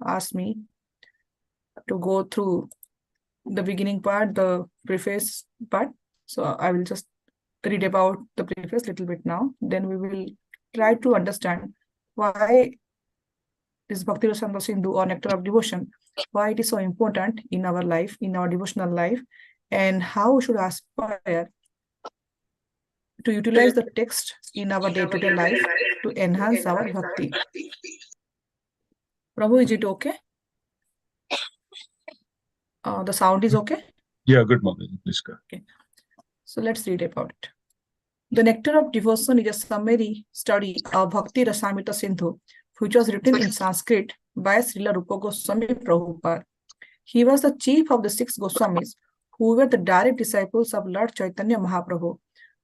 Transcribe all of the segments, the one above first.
asked me to go through the beginning part, the preface part. So I will just read about the preface a little bit now. Then we will try to understand why this Bhakti Rasamrita Sindhu or Nectar of Devotion, why it is so important in our life, in our devotional life, and how we should aspire to utilize the text in our day-to-day life to enhance our bhakti. Prabhu, is it okay? The sound is okay? Yeah, good morning. Please go. Okay. So let's read about it. The Nectar of Devotion is a summary study of Bhakti Rasamrita Sindhu, which was written in Sanskrit by Srila Rupa Goswami Prabhupada. He was the chief of the 6 Goswamis, who were the direct disciples of Lord Chaitanya Mahaprabhu.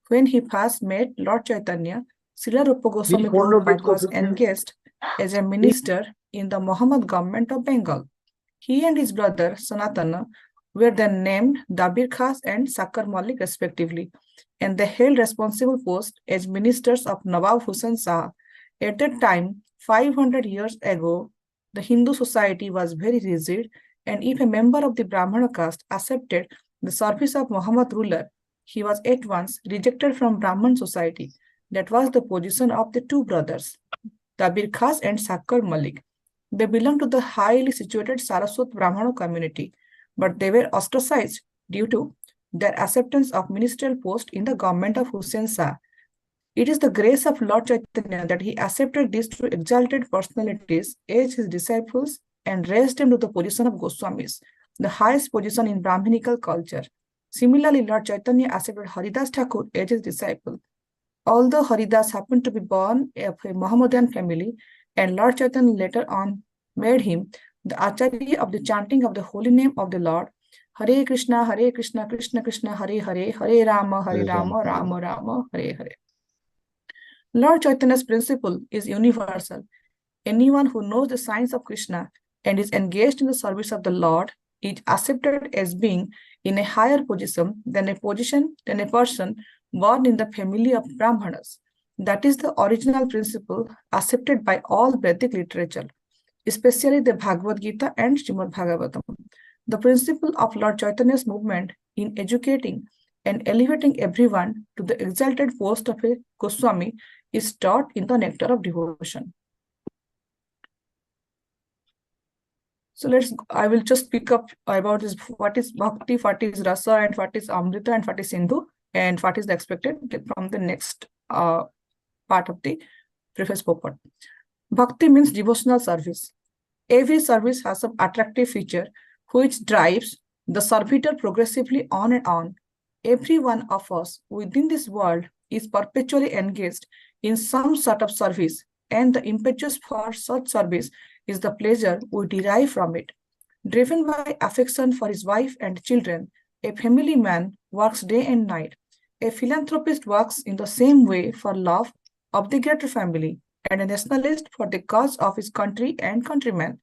When he first met Lord Chaitanya, Srila Rupa Goswami Prabhupada was engaged as a minister in the Muhammad government of Bengal. He and his brother Sanatana were then named Dabir Khas and Sakar Malik respectively, and they held responsible posts as ministers of Nawab Hussain Shah. At that time, 500 years ago, the Hindu society was very rigid, and if a member of the Brahmana caste accepted the service of Muhammad ruler, he was at once rejected from Brahman society. That was the position of the 2 brothers, Dabir Khas and Sakar Malik. They belonged to the highly situated Saraswat Brahmana community, but they were ostracized due to their acceptance of ministerial post in the government of Hussain Shah. It is the grace of Lord Chaitanya that he accepted these 2 exalted personalities as his disciples and raised them to the position of Goswamis, the highest position in Brahminical culture. Similarly, Lord Chaitanya accepted Haridas Thakur as his disciple. Although Haridas happened to be born of a Mohammedan family, and Lord Chaitanya later on made him the Acharya of the chanting of the holy name of the Lord, Hare Krishna, Krishna Krishna, Hare Hare, Hare Rama, Rama Rama, Hare Hare. Lord Chaitanya's principle is universal. Anyone who knows the science of Krishna and is engaged in the service of the Lord is accepted as being in a higher position than a person born in the family of Brahmanas. That is the original principle accepted by all Vedic literature, especially the Bhagavad Gita and Srimad Bhagavatam. The principle of Lord Chaitanya's movement in educating and elevating everyone to the exalted post of a Goswami is taught in the Nectar of Devotion. So I will just pick up about this, what is Bhakti, what is Rasa, and what is Amrita, and what is Sindhu, and what is the expected from the next part of the preface purport. Bhakti means devotional service. Every service has some attractive feature which drives the servitor progressively on and on. Every one of us within this world is perpetually engaged in some sort of service, and the impetus for such service is the pleasure we derive from it. Driven by affection for his wife and children, a family man works day and night. A philanthropist works in the same way for love of the greater family, and a nationalist for the cause of his country and countrymen.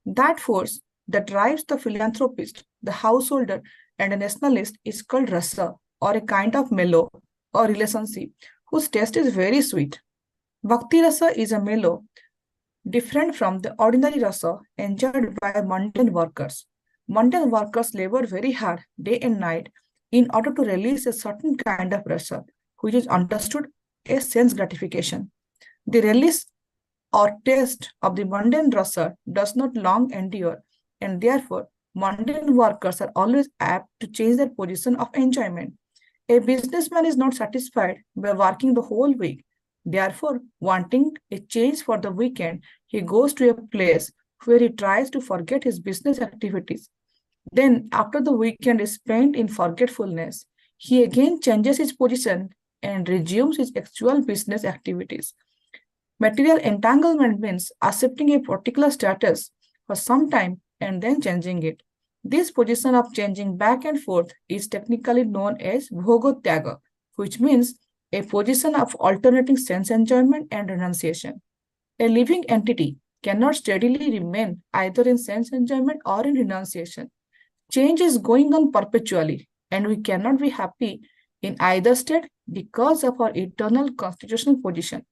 That force that drives the philanthropist, the householder, and a nationalist is called rasa, or a kind of mellow or relationship whose taste is very sweet. Bhakti rasa is a mellow different from the ordinary rasa enjoyed by mundane workers. Mundane workers labor very hard day and night in order to release a certain kind of rasa, which is understood as sense gratification. The release or taste of the mundane rasa does not long endure, and therefore mundane workers are always apt to change their position of enjoyment. A businessman is not satisfied by working the whole week. Therefore, wanting a change for the weekend, he goes to a place where he tries to forget his business activities. Then, after the weekend is spent in forgetfulness, he again changes his position and resumes his actual business activities. Material entanglement means accepting a particular status for some time and then changing it. This position of changing back and forth is technically known as bhogodhyaga, which means a position of alternating sense enjoyment and renunciation. A living entity cannot steadily remain either in sense enjoyment or in renunciation. Change is going on perpetually, and we cannot be happy in either state because of our eternal constitutional position.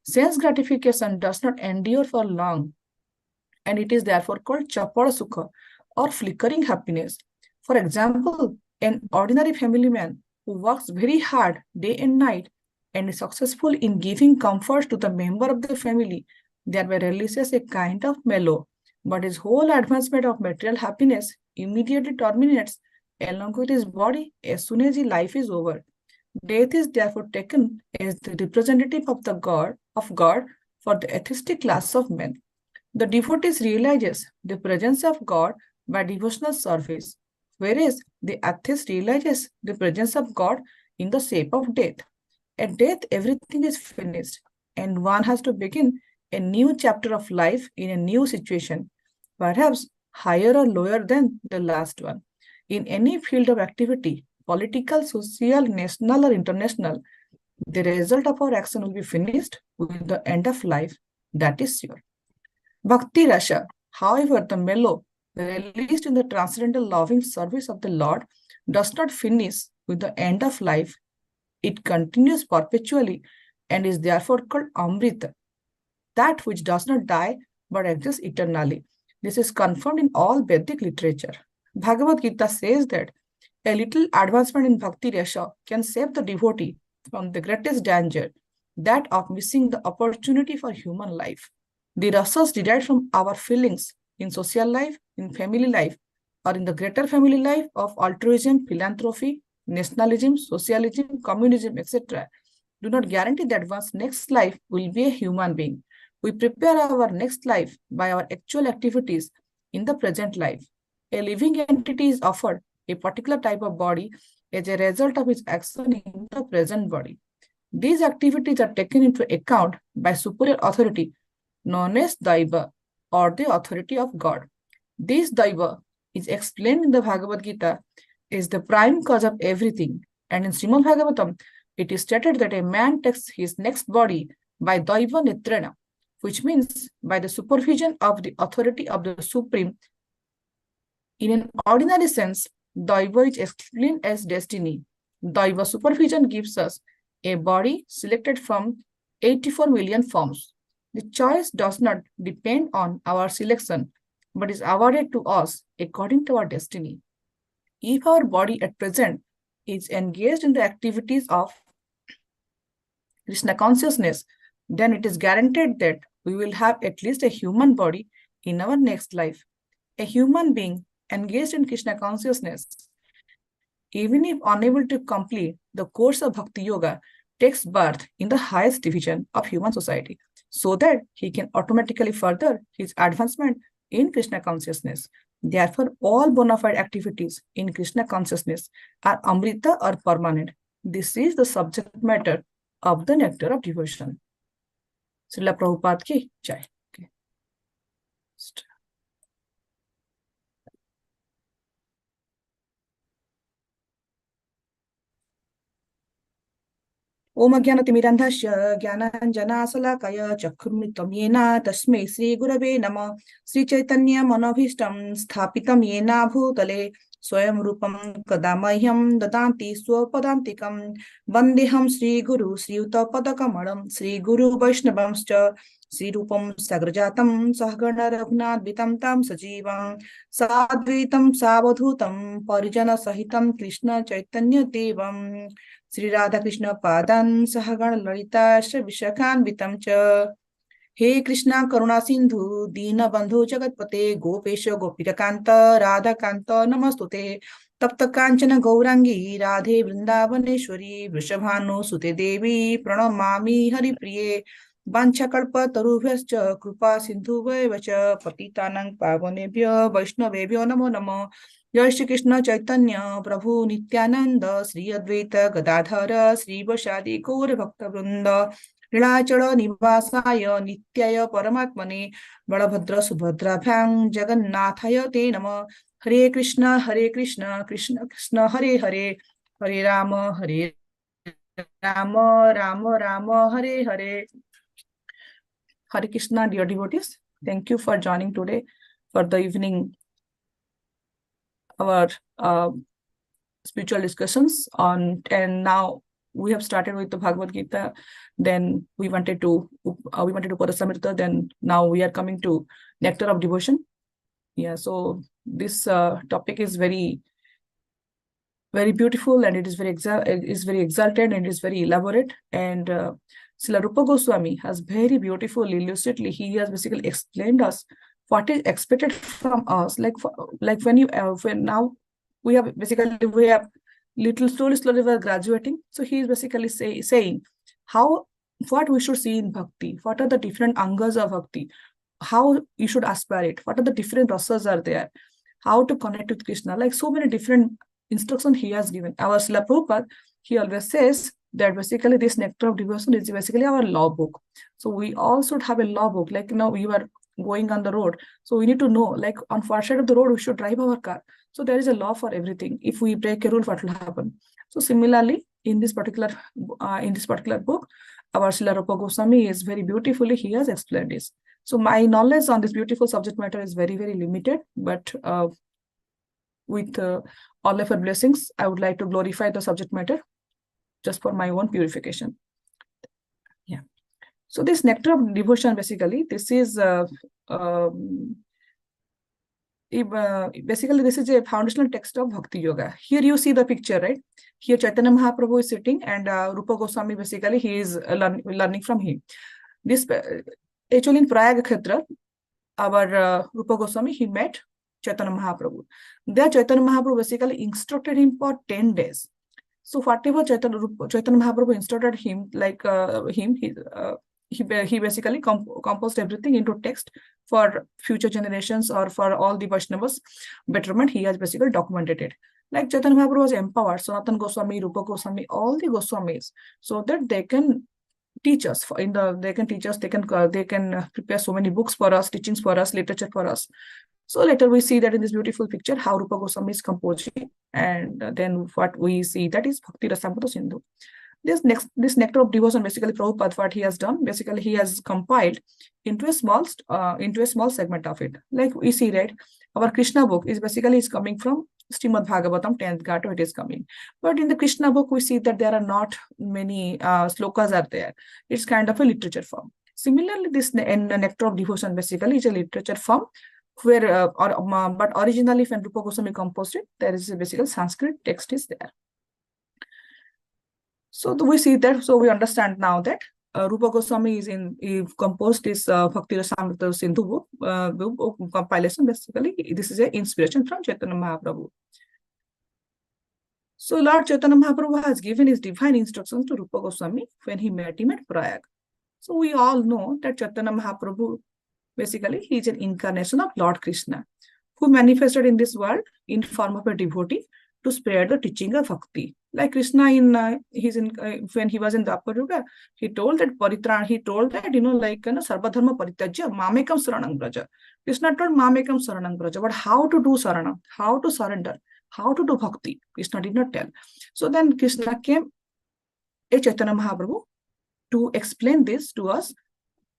Sense gratification does not endure for long. and it is therefore called Chapad Sukha or flickering happiness. For example, an ordinary family man who works very hard day and night and is successful in giving comfort to the member of the family, thereby releases a kind of mellow, but his whole advancement of material happiness immediately terminates along with his body as soon as his life is over. Death is therefore taken as the representative of God for the atheistic class of men. The devotees realizes the presence of God by devotional service, whereas the atheist realizes the presence of God in the shape of death. At death, everything is finished, and one has to begin a new chapter of life in a new situation, perhaps higher or lower than the last one. In any field of activity, political, social, national, or international, the result of our action will be finished with the end of life. That is sure. Bhakti Rasha, however, the mellow released in the transcendental loving service of the Lord does not finish with the end of life. It continues perpetually and is therefore called Amrita, that which does not die but exists eternally. This is confirmed in all Vedic literature. Bhagavad Gita says that a little advancement in Bhakti Rasha can save the devotee from the greatest danger, that of missing the opportunity for human life. The rasas derived from our feelings in social life, in family life, or in the greater family life of altruism, philanthropy, nationalism, socialism, communism, etc., do not guarantee that one's next life will be a human being. We prepare our next life by our actual activities in the present life. A living entity is offered a particular type of body as a result of its action in the present body. These activities are taken into account by superior authority known as Daiva or the authority of God. This Daiva is explained in the Bhagavad Gita is the prime cause of everything, and in Srimad Bhagavatam it is stated that a man takes his next body by Daiva Nitrana, which means by the supervision of the authority of the Supreme. In an ordinary sense, Daiva is explained as destiny. Daiva supervision gives us a body selected from 84 million forms. The choice does not depend on our selection, but is awarded to us according to our destiny. If our body at present is engaged in the activities of Krishna consciousness, then it is guaranteed that we will have at least a human body in our next life. A human being engaged in Krishna consciousness, even if unable to complete the course of Bhakti Yoga, takes birth in the highest division of human society so that he can automatically further his advancement in Krishna consciousness. Therefore, all bona fide activities in Krishna consciousness are Amrita or permanent. This is the subject matter of the nectar of devotion. Srila Prabhupada ki jai. Okay. ओम अज्ञानतिमिरन्धस्य ज्ञानाञ्जनाशलाकय चक्षुर्मृतं येन तस्मै श्रीगुरवे नमः। श्रीचैतन्यमनोभीष्टं स्थापितं येन भूतले स्वयं रूपं कदा मह्यं ददाति स्वपदान्तिकं। वन्देऽहं श्रीगुरु श्रीयुतपदकमलं श्रीगुरुवैष्णवंश्च श्रीरूपं साग्रजातं सहगण रघुनाथान्वितं तं सजीवं साद्वैतं सावधूतं परिजनसहितं कृष्ण चैतन्यदेवं श्री राधा कृष्ण पादान सहगण ललिता श्री विशाखान्वितं च। हे कृष्णा करुणा सिंधु दीन बंधु जगतपते गोपेश गोपीकांत राधा कांत नमस्तुते। तप्त कांचन गौरांगी राधे वृंदावनेश्वरी वृषभानु सुते देवी प्रणमामि हरिप्रिये। वाञ्छाकल्पतरुभ्यश्च कृपा सिन्धुभ्येव च पतितानां पावनेभ्यो वैष्णवेभ्यो नमो नमः। जय श्री कृष्ण चैतन्य प्रभु नित्यानंद श्री अद्वैत गदाधर श्रीवसादि गौर भक्त वृंद लीलाचल निवासाय नित्याय परमात्मने बलभद्र सुभद्राभ्यां जगन्नाथाय ते नमः। हरे Krishna Krishna Krishna Hare Hare Hare Ram Ram Ram Ram Hare Hare. Hare Krishna, dear devotees. Thank you for joining today for the evening our spiritual discussions on, and now we have started with the Bhagavad Gita Then we wanted to Parasamrita. Then now we are coming to nectar of devotion. Yeah, so this topic is very beautiful, and it is very exalted, and it is very elaborate. And Srila Rupa Goswami has very beautifully, lucidly, he has basically explained us what is expected from us. Like when now we have slowly we are graduating. So he is basically saying what we should see in bhakti, what are the different angas of bhakti, how you should aspire it, what are the different rasas are there, how to connect with Krishna, like so many different instruction he has given. Our Srila Prabhupada, he always says that basically this nectar of devotion is basically our law book. So we all should have a law book. Like, we were going on the road, so we need to know, like, on what side of the road we should drive our car. So there is a law for everything. If we break a rule, what will happen? So similarly, in this particular book, our Srila Rupa Goswami is very beautifully, he has explained this. So my knowledge on this beautiful subject matter is very limited, but with all of your blessings, I would like to glorify the subject matter just for my own purification. Yeah. So this nectar of devotion, basically, this is basically this is a foundational text of Bhakti Yoga. Here you see the picture, right? Here Chaitanya Mahaprabhu is sitting, and Rupa Goswami, basically, he is learning from him. This actually in Prayag Kshetra, our Rupa Goswami, he met Chaitanya Mahaprabhu. There Chaitanya Mahaprabhu basically instructed him for 10 days. So whatever Chaitanya Mahaprabhu instructed him, like he basically composed everything into text for future generations or for all the Vaishnavas betterment. He has basically documented it. Like Chaitanya Mahaprabhu was empowered Sanatana Goswami, Rupa Goswami, all the Goswamis, so that they can teach us. They can prepare so many books for us, teachings for us, literature for us. So later we see that in this beautiful picture how Rupa Goswami is composing, and then what we see, that is Bhakti Rasamrita Sindhu. This nectar of devotion, basically Prabhupada, what he has done, basically he has compiled into a small segment of it. Like we see, right, our Krishna book is basically coming from Srimad Bhagavatam 10th Gata, it is coming. But in the Krishna book, we see that there are not many slokas are there. It's kind of a literature form. Similarly, this nectar of devotion basically is a literature form where, but originally when Rupa Goswami composed it, there is a basically Sanskrit text is there. So we see that, so we understand now that Rupa Goswami he composed this Bhakti Rasamrita Sindhu book compilation. Basically, this is an inspiration from Chaitanya Mahaprabhu. So Lord Chaitanya Mahaprabhu has given his divine instructions to Rupa Goswami when he met him at Prayag. So we all know that Chaitanya Mahaprabhu, basically, he is an incarnation of Lord Krishna, who manifested in this world in form of a devotee to spread the teaching of bhakti. Like Krishna when he was in Dwapar Yuga, he told that Sarvadharma Parityajya Mamekam Saranam Braja. Krishna told Mamekam Saranam Braja, but how to do Saranam, how to surrender, how to do bhakti, Krishna did not tell. So then Krishna came a Chaitanya Mahaprabhu to explain this to us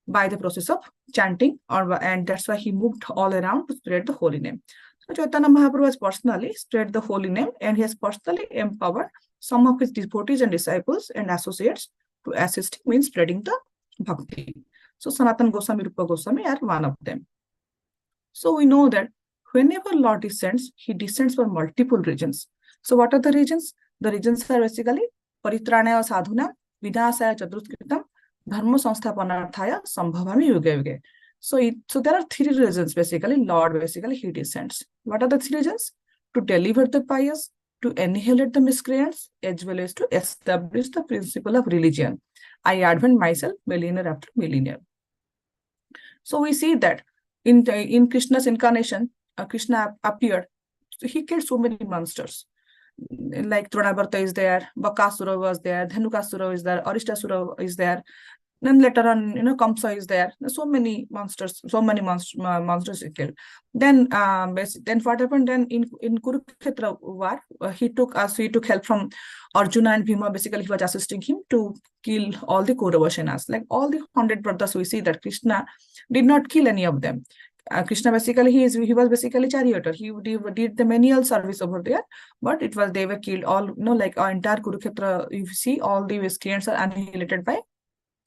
by the process of chanting, and that's why he moved all around to spread the holy name. So Chaitanya Mahaprabhu has personally spread the holy name, and he has personally empowered some of his devotees and disciples and associates to assist him in spreading the bhakti. So Sanatana Goswami, Rupa Goswami are one of them. So we know that whenever Lord descends, he descends for multiple regions. So what are the regions? The regions are basically Paritranaya Sadhuna, Vinasaya Chadrutkritam, Dharma Samsthapanarthaya, Sambhavami Yuge Yuge. So there are three reasons, basically, Lord, basically, he descends. What are the three reasons? To deliver the pious, to annihilate the miscreants, as well as to establish the principle of religion. I advent myself millennium after millennium. So we see that in Krishna's incarnation, Krishna appeared. So he killed so many monsters. Like Trinavarta is there, Bakasura was there, Dhanukasura is there, Aristasura is there. Then later on, Kamsa is there. So many monsters he killed. Then what happened? Then in Kurukshetra war, he took help from Arjuna and Bhima. Basically, he was assisting him to kill all the Kaurava Senas. Like all the 100 brothers, we see that Krishna did not kill any of them. Krishna basically he was basically charioteer. He did the menial service over there, but they were killed all. Like our entire Kurukshetra, you see all the miscreants are annihilated by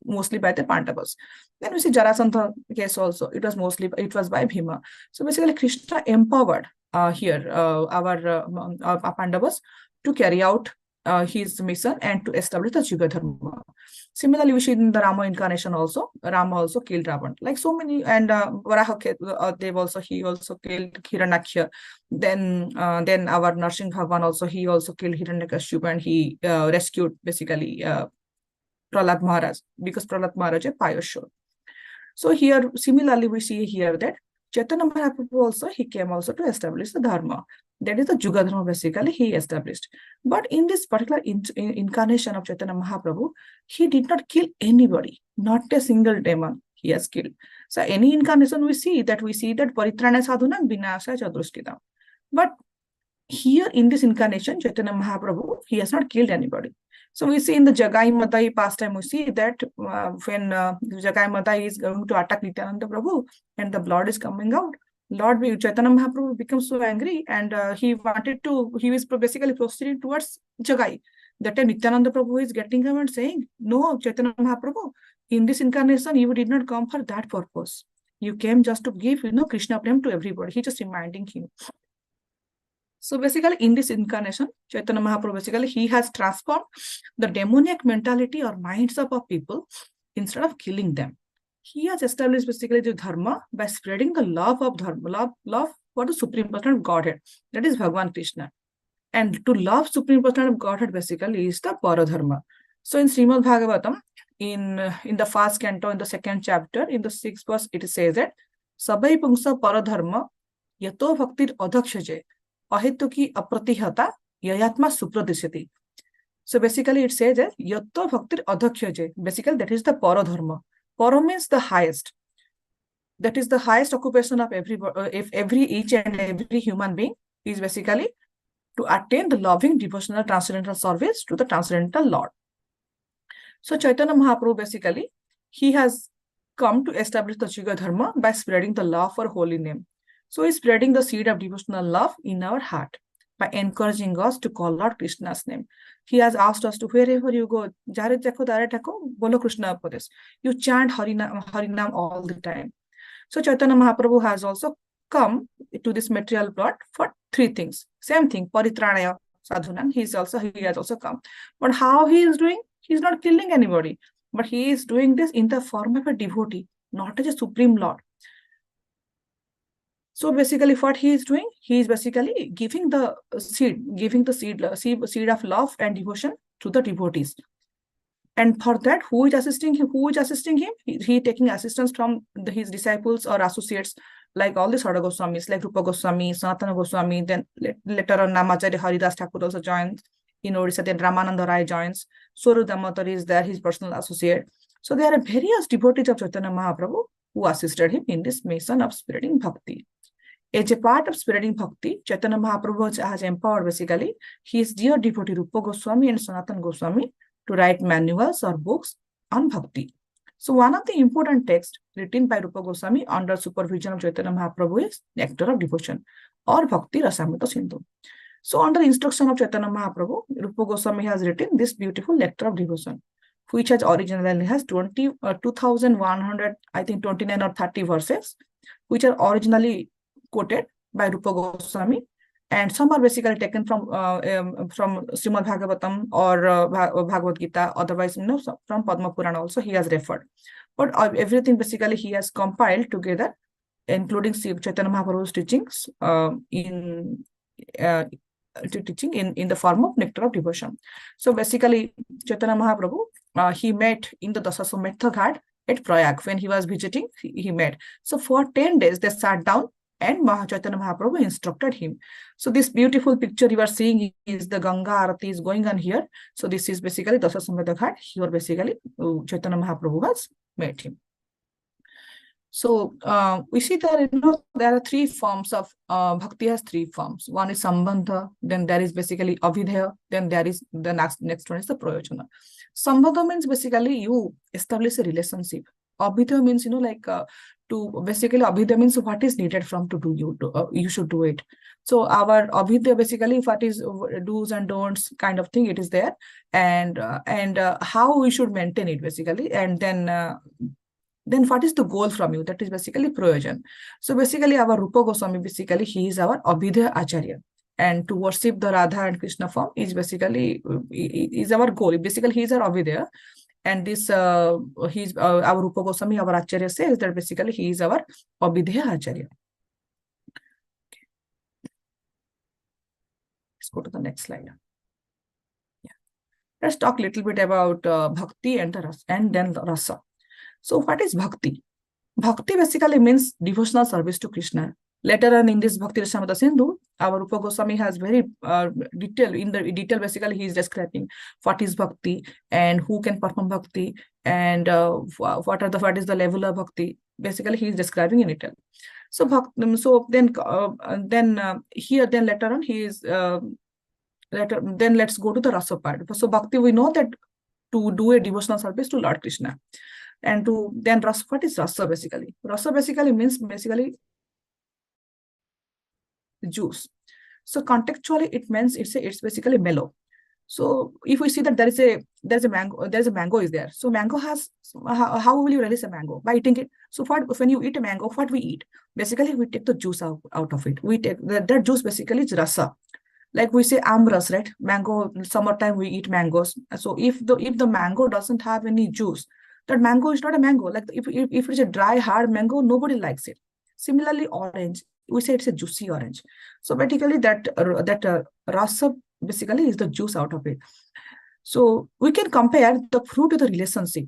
mostly by the Pandavas. Then we see Jarasandha case also. It was by Bhima. So basically, Krishna empowered here our Pandavas to carry out his mission and to establish the Yuga Dharma. Similarly, we see in the Rama incarnation also, Rama also killed Ravan. Like so many, and Varaha, he also killed Hiranyaksha. Then our Narsingh Bhagwan also, he also killed Hiranyakashipu, and he rescued basically Prahlad Maharaj, because Prahlad Maharaj is pious. So here, similarly, we see here that Chaitanya Mahaprabhu also, he came also to establish the Dharma. That is the Yuga Dharma, basically, he established. But in this particular incarnation of Chaitanya Mahaprabhu, he did not kill anybody, not a single demon he has killed. So any incarnation we see that Paritrana Sadhunam Vinasaya Chadrushtitam. But here in this incarnation, Chaitanya Mahaprabhu, he has not killed anybody. So we see in the Jagai Madai pastime, we see that when Jagai Madai is going to attack Nityananda Prabhu and the blood is coming out, Lord Chaitanya Mahaprabhu becomes so angry, and he was basically proceeding towards Jagai. That time Nityananda Prabhu is getting him and saying, no, Chaitanya Mahaprabhu, in this incarnation, you did not come for that purpose. You came just to give, Krishna Prem to everybody. He just reminding him. So basically, in this incarnation, Chaitanya Mahaprabhu, basically, he has transformed the demoniac mentality or minds of people instead of killing them. He has established basically the Dharma by spreading the love of Dharma, love for the Supreme Person of Godhead. That is Bhagavan Krishna. And to love Supreme Person of Godhead basically is the Paradharma. So in Srimad Bhagavatam, in the first canto, in the second chapter, in the 6th verse, it says that Sabai Pungsa Paradharma Yato Bhaktir Adhakshaje Ahetuki Apratihata Yayatma Supradishati. So basically it says that Yato Bhaktir Adhakshaje. Basically that is the Paradharma. Para means the highest. That is the highest occupation of each and every human being is basically to attain the loving devotional transcendental service to the transcendental Lord. So Chaitanya Mahaprabhu basically, he has come to establish the Yuga Dharma by spreading the love for holy name. So he's spreading the seed of devotional love in our heart by encouraging us to call out Krishna's name. He has asked us to, wherever you go, Jare Thako, Dare Thako, Bolo Krishna Padesh. You chant Harinam all the time. So Chaitanya Mahaprabhu has also come to this material plot for 3 things. Same thing, Paritranaya Sadhunam, he has also come. But how he is doing? He is not killing anybody. But he is doing this in the form of a devotee, not as a Supreme Lord. So basically what he is doing, he is basically giving the seed of love and devotion to the devotees. And for that, who is assisting him? He taking assistance from his disciples or associates, like all the Sada Goswamis, like Rupa Goswami, Sanatana Goswami, then later on Namacharya Haridas Thakur also joins. In Odisha, then Ramananda Rai joins. Swaru Damatar is there, his personal associate. So there are various devotees of Chaitanya Mahaprabhu who assisted him in this mission of spreading bhakti. As a part of spreading bhakti, Chaitanya Mahaprabhu has empowered basically his dear devotee Rupa Goswami and Sanatana Goswami to write manuals or books on bhakti. So one of the important texts written by Rupa Goswami under supervision of Chaitanya Mahaprabhu is Nectar of Devotion or Bhakti Rasamrita Sindhu. So under the instruction of Chaitanya Mahaprabhu, Rupa Goswami has written this beautiful Nectar of Devotion, which originally has 2,100, I think 29 or 30 verses, which are originally quoted by Rupa Goswami, and some are basically taken from Srimad Bhagavatam or Bhagavad Gita, otherwise from Padma Purana also he has referred. But everything basically he has compiled together, including Chaitanya Mahaprabhu's teachings in the form of Nectar of Devotion. So basically Chaitanya Mahaprabhu, he met in the Dasaswamedha Ghat at Prayag. When he was visiting, he met. So for 10 days they sat down and Chaitanya Mahaprabhu instructed him. So this beautiful picture you are seeing is the Ganga Arati is going on here. So this is basically Dasaswamedha Ghat. Here basically Chaitanya Mahaprabhu has met him. So we see that there are 3 forms of bhakti. Has 3 forms. One is sambandha, then there is basically avidheya, then there is the next one is the prayojana. Sambandha means basically you establish a relationship. Avidheya means like to basically Abhidya means what is needed from to do you should do it. So our Abhidya basically what is do's and don'ts kind of thing, it is there, and how we should maintain it basically, and then what is the goal from you, that is basically Prayojan. So basically our Rupa Goswami, basically he is our Abhidya Acharya, and to worship the Radha and Krishna form is basically is our goal. Basically he is our Abhidya, and this he's our Rupa Goswami, our Acharya says that basically he is our Abhidya Acharya. Let's go to the next slide. Yeah. Let's talk a little bit about bhakti and then the rasa. So what is bhakti? Bhakti basically means devotional service to Krishna. Later on in this Bhakti Rasamrita Sindhu, our Rupa Goswami has very detail basically he is describing what is bhakti and who can perform bhakti and what is the level of bhakti. Basically he is describing in detail. So here later on he is then let's go to the rasa part. So bhakti, we know that to do a devotional service to Lord Krishna. And to then rasa, what is rasa basically? Rasa basically means juice. So contextually it means it's basically mellow. So if we see that there's a mango is there. So mango has, how will you release a mango? By eating it. So when you eat a mango, what we eat? Basically we take the juice out of it. We take that juice basically is rasa. Like we say amras, right? Mango, summertime we eat mangoes. So if the mango doesn't have any juice, that mango is not a mango. Like if it's a dry, hard mango, nobody likes it. Similarly, orange, we say it's a juicy orange. So basically that rasa basically is the juice out of it. So we can compare the fruit to the relationship.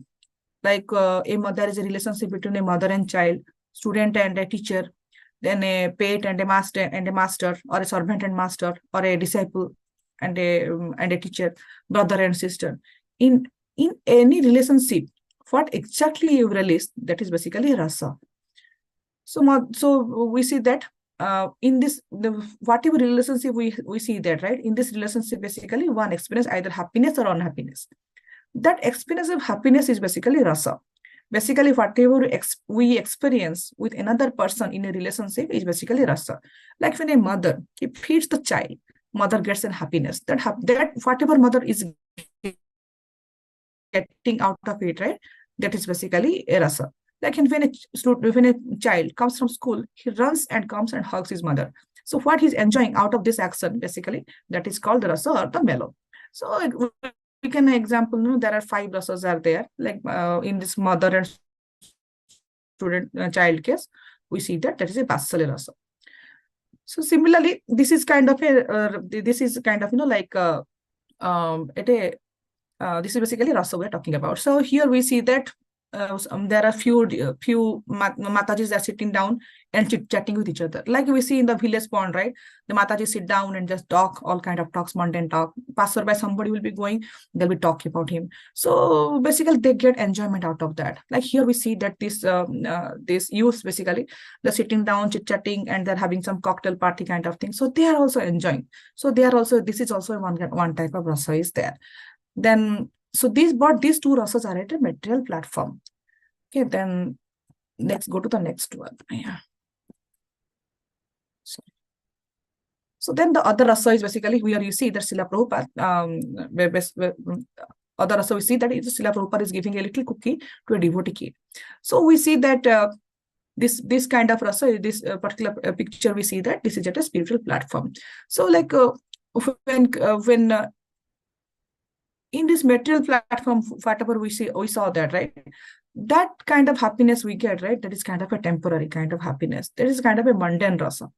Like there is a relationship between a mother and child, student and a teacher, then a pet and a master, or a servant and master, or a disciple and a teacher, brother and sister. In any relationship, what exactly you release, that is basically rasa. So we see that in this whatever relationship we see that, right? In this relationship, basically one experience either happiness or unhappiness. That experience of happiness is basically rasa. Basically, whatever we experience with another person in a relationship is basically rasa. Like when a mother feeds the child, mother gets an happiness. That whatever mother is getting out of it, right? That is basically a rasa. Like when a child comes from school, he runs and comes and hugs his mother. So what he's enjoying out of this action, basically, that is called the rasa or the mellow. So we can example, there are 5 rasas are there. Like in this mother and student child case, we see that is a Vatsalya rasa. So similarly, this is kind of this is basically rasa we're talking about. So here we see that there are few matajis are sitting down and chit-chatting with each other. Like we see in the village pond, right? The matajis sit down and just talk, all kind of talks, mundane talk. Passerby, somebody will be going, they'll be talking about him. So basically they get enjoyment out of that. Like here we see that this youth, basically, they're sitting down, chit-chatting, and they're having some cocktail party kind of thing. So they are also enjoying. So they are also, this is also one type of rasa is there. Then so these 2 rasas are at a material platform. Okay, then let's go to the next one. Yeah. So then the other rasa is basically where you see that Srila Prabhupada, other rasa we see that Srila Prabhupada is giving a little cookie to a devotee kid. So we see that this kind of rasa, this particular picture, we see that this is at a spiritual platform. So like when in this material platform, whatever we saw that, right? That kind of happiness we get, right? That is kind of a temporary kind of happiness. That is kind of a mundane rasa.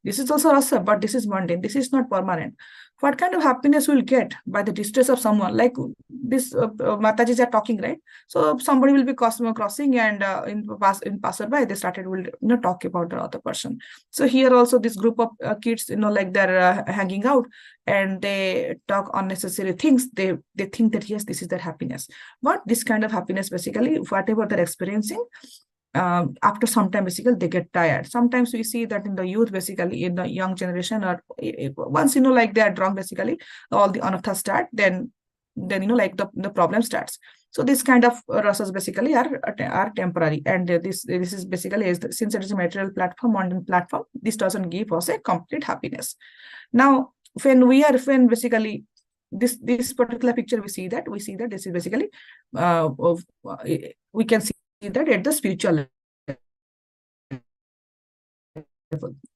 This is also rasa, but this is mundane. This is not permanent. What kind of happiness we'll get by the distress of someone? Like this matajis are talking, right? So somebody will be crossing, and in passerby, they started will talk about the other person. So here also this group of kids, like they're hanging out and they talk unnecessary things. They think that yes, this is their happiness. But this kind of happiness, basically, whatever they're experiencing, after some time, basically they get tired. Sometimes we see that in the youth, basically in the young generation, or once like they are drunk, basically all the anartha start, then like the problem starts. So this kind of rasas basically are temporary, and this is basically, since it is a material platform, mundane platform, this doesn't give us a complete happiness. Now, when basically this particular picture, we see that this is basically we can see that at the spiritual level.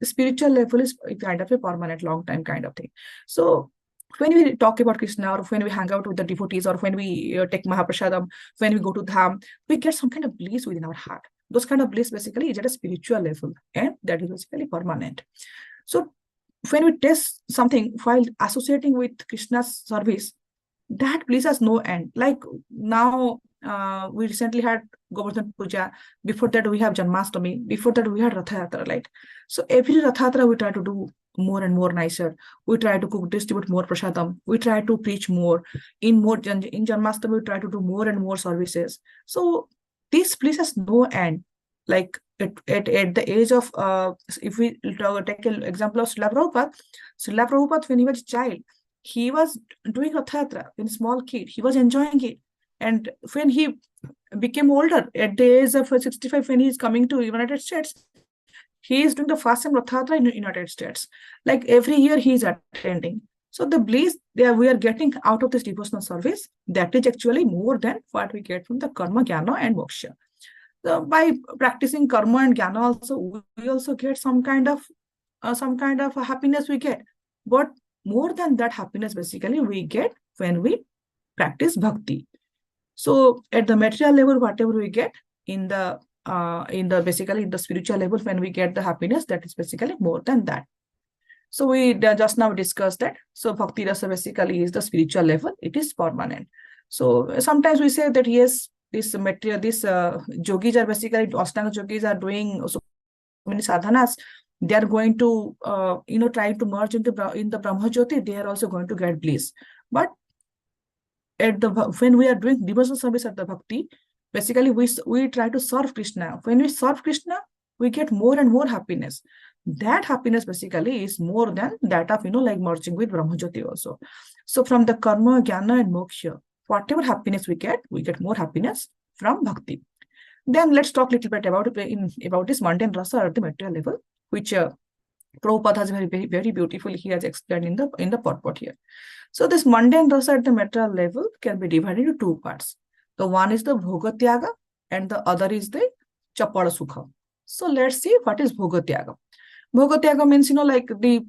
The spiritual level is kind of a permanent, long time kind of thing. So when we talk about Krishna, or when we hang out with the devotees, or when we take Mahaprasadam, when we go to Dham, we get some kind of bliss within our heart. Those kind of bliss basically is at a spiritual level, and that is basically permanent. So when we taste something while associating with Krishna's service, that bliss has no end. Like now, we recently had Govardhan Puja. Before that, we have Janmashtami. Before that, we had Ratha Yatra, right? So every Ratha Yatra, we try to do more and more nicer. We try to distribute more prasadam. We try to preach more. In Janmashtami, we try to do more and more services. So this bliss has no end. Like at the age of, if we take an example of Srila Prabhupada, when he was a child, he was doing Ratha Yatra. When small kid, he was enjoying it. And when he became older, at the age of 65, when he is coming to United States, he is doing the first time Ratha Yatra in the United States. Like every year he is attending. So the bliss that we are getting out of this devotional service, that is actually more than what we get from the karma, jnana, and moksha. So by practicing karma and jnana also, we also get some kind of happiness we get. But more than that happiness, basically, we get when we practice bhakti. So at the material level, whatever we get in the basically in the spiritual level, when we get the happiness, that is basically more than that. So we just now discussed that. So bhakti rasa basically is the spiritual level. It is permanent. So sometimes we say that yes, this material, yogis are basically, Ashtanga yogis are doing so many sadhanas. They are going to try to merge in the Brahma Jyoti. They are also going to get bliss. But when we are doing devotional service at the bhakti, basically we try to serve Krishna. When we serve Krishna, we get more and more happiness. That happiness basically is more than that of like merging with Brahma Jyoti also. So from the karma, jnana, and moksha, whatever happiness we get more happiness from bhakti. Then let's talk a little bit about this mundane rasa at the material level, which Prabhupada has very, very beautifully he has explained in the purport here. So this mundane rasa at the material level can be divided into two parts. The one is the bhogatyaga and the other is the chapada sukha. So let's see what is bhogatyaga. Bhogatyaga means like the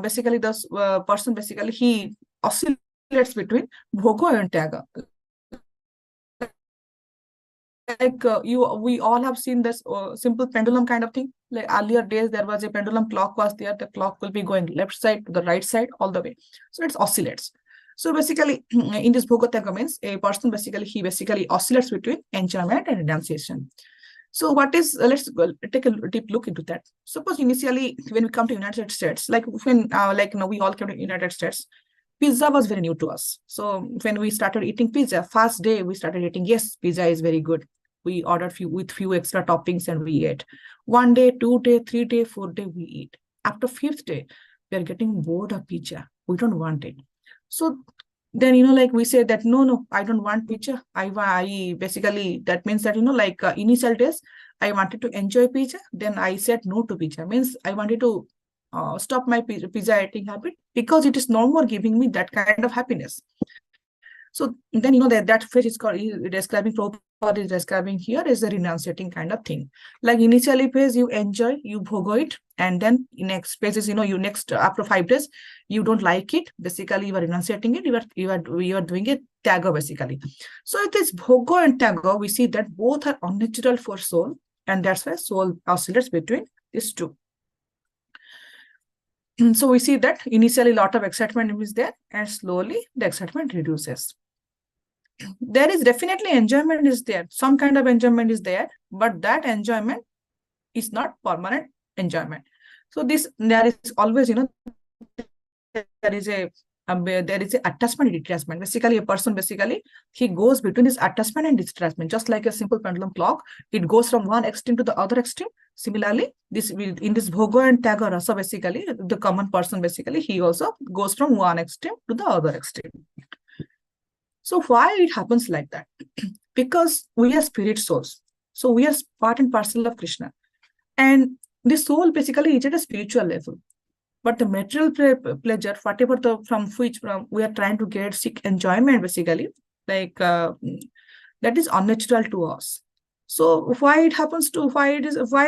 basically the person basically he oscillates between bhoga and tyaga. Like we all have seen this simple pendulum kind of thing. Like earlier days, there was a pendulum clock was there. The clock will be going left side to the right side all the way. So it oscillates. So basically, in this bhogatyaga means a person basically oscillates between enjoyment and renunciation. So what is, let's take a deep look into that. Suppose initially when we come to United States, like when we all came to United States, pizza was very new to us. So when we started eating pizza, first day we started eating, yes, pizza is very good. We ordered few extra toppings and we ate. 1 day, 2 day, 3 day, 4 day we eat. After 5th day, we are getting bored of pizza. We don't want it. So then like we say that no, I don't want pizza. I basically, that means that initial days I wanted to enjoy pizza. Then I said no to pizza. Means I wanted to stop my pizza eating habit because it is no more giving me that kind of happiness. So then that phase is called describing, Prabhupada is describing here is the renunciating kind of thing. Like initially phase you enjoy, you bhogo it, and then next phase is you next after 5 days you don't like it. Basically you are renunciating it. You are doing it tyaga basically. So it is bhogo and tyaga. We see that both are unnatural for soul, and that's why soul oscillates between these two. So we see that initially a lot of excitement is there, and slowly the excitement reduces. There is definitely enjoyment is there. Some kind of enjoyment is there, but that enjoyment is not permanent enjoyment. So there is always, there is a attachment and detachment. Basically, a person he goes between this attachment and detachment, just like a simple pendulum clock. It goes from one extreme to the other extreme. Similarly, in this bhoga and tyaga rasa, basically, the common person he also goes from one extreme to the other extreme. So why it happens like that? Because we are spirit souls. So we are part and parcel of Krishna. And the soul basically is at a spiritual level. But the material pleasure, whatever we are trying to get, seek enjoyment basically, like that is unnatural to us. So why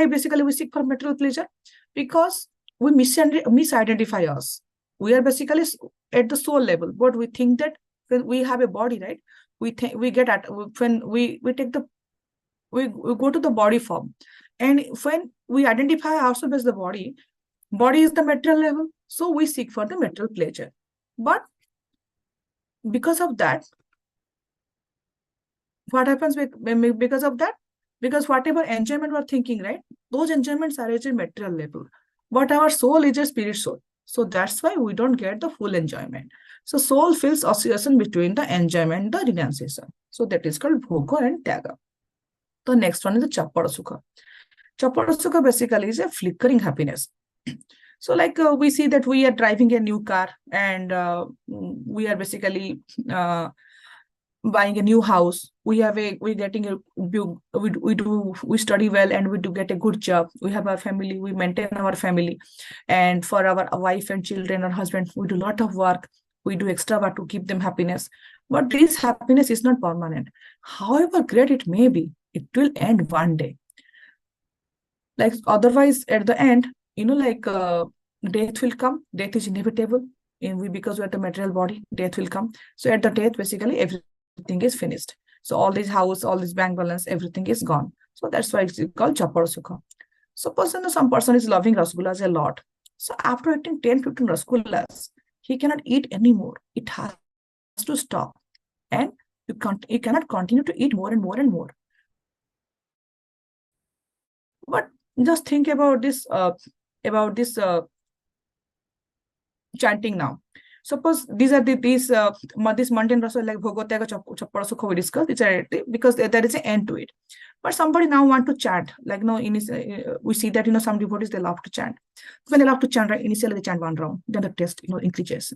basically we seek for material pleasure? Because we misidentify us. We are basically at the soul level, but we think that when we have a body, right? We think we get at when we take the we go to the body form, and when we identify ourselves as the body is the material level, so we seek for the material pleasure. But because of that, what happens because of that? Because whatever enjoyment we're thinking, right, those enjoyments are at a material level, but our soul is a spirit soul, so that's why we don't get the full enjoyment. So soul feels oscillation between the enjoyment and the renunciation, so that is called bhoga and tyaga. The next one is the chapada sukha. Chapada sukha basically is a flickering happiness. So like we see that we are driving a new car, and we are basically buying a new house. We're getting we study well, and we do get a good job. We have our family, we maintain our family, and for our wife and children or husband, we do a lot of work. We do extra work to keep them happiness. But this happiness is not permanent. However great it may be, it will end one day. Like otherwise, at the end, like death will come. Death is inevitable, because we are the material body. Death will come. So at the death, basically everything is finished. So all this house, all this bank balance, everything is gone. So that's why it's called chapada sukha. Suppose some person is loving rasgullas a lot. So after eating 10-15 rasgullas, he cannot eat anymore. It has to stop, and you cannot continue to eat more and more and more. But just think about this chanting now. Suppose these are this mundane rasa like bhogotyaga chapada sukha we discussed. Because there is an end to it. But somebody now want to chant, like we see that some devotees, they love to chant. When they love to chant, right, initially they chant 1 round, then the test increases.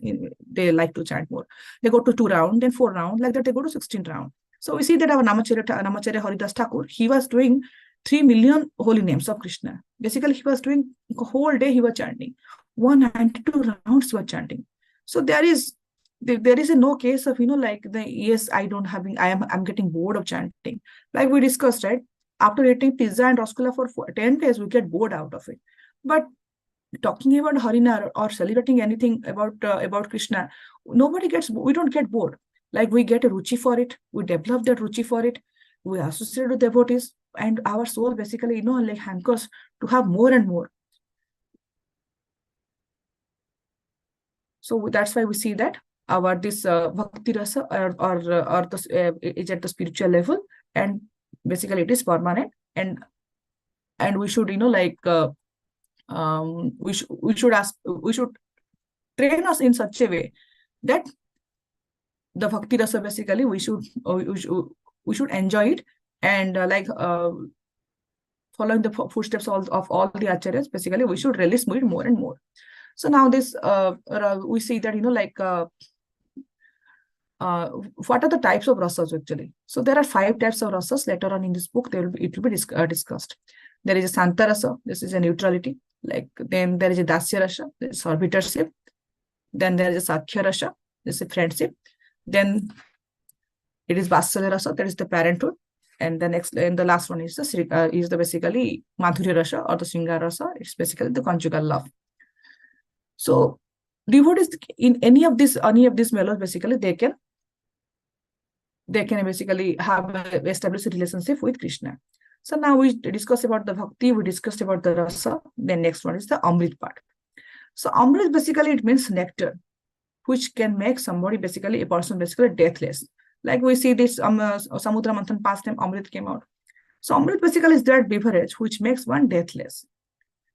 They like to chant more. They go to 2 round, then 4 round, like that they go to 16 round. So we see that our Namacharya Haridas Thakur, he was doing 3 million holy names of Krishna. Basically, he was doing the whole day, he was chanting. 192 rounds he was chanting. So there is a no case of, like I'm getting bored of chanting. Like we discussed, right? After eating pizza and rasgulla for 10 days, we get bored out of it. But talking about Harina or celebrating anything about Krishna, we don't get bored. Like we get a ruchi for it, we develop that ruchi for it, we associate with devotees, and our soul basically, like hankers to have more and more. So that's why we see that our this bhakti rasa or is at the spiritual level, and basically it is permanent, and we should we should train us in such a way that the bhakti rasa basically we should enjoy it, and following the footsteps of all the acharyas, basically we should release it more and more. So now this we see that what are the types of rasas actually? So there are 5 types of rasas. Later on in this book, it will be discussed. There is a Santa rasa. This is a neutrality. Like then there is a Dasya rasa. This is servitorship. Then there is a Sakhya rasa. This is a friendship. Then it is Vatsalya rasa. That is the parenthood. And the last one is the basically Madhurya rasa or the Sringar rasa. It's basically the conjugal love. So devotees in any of these mellows, basically they can basically have established a relationship with Krishna. So now we discussed about the bhakti, we discussed about the rasa. Then next one is the amrit part. So amrit basically it means nectar, which can make somebody basically a person basically deathless. Like we see this Samudra Manthan past time amrit came out. So amrit basically is that beverage which makes one deathless.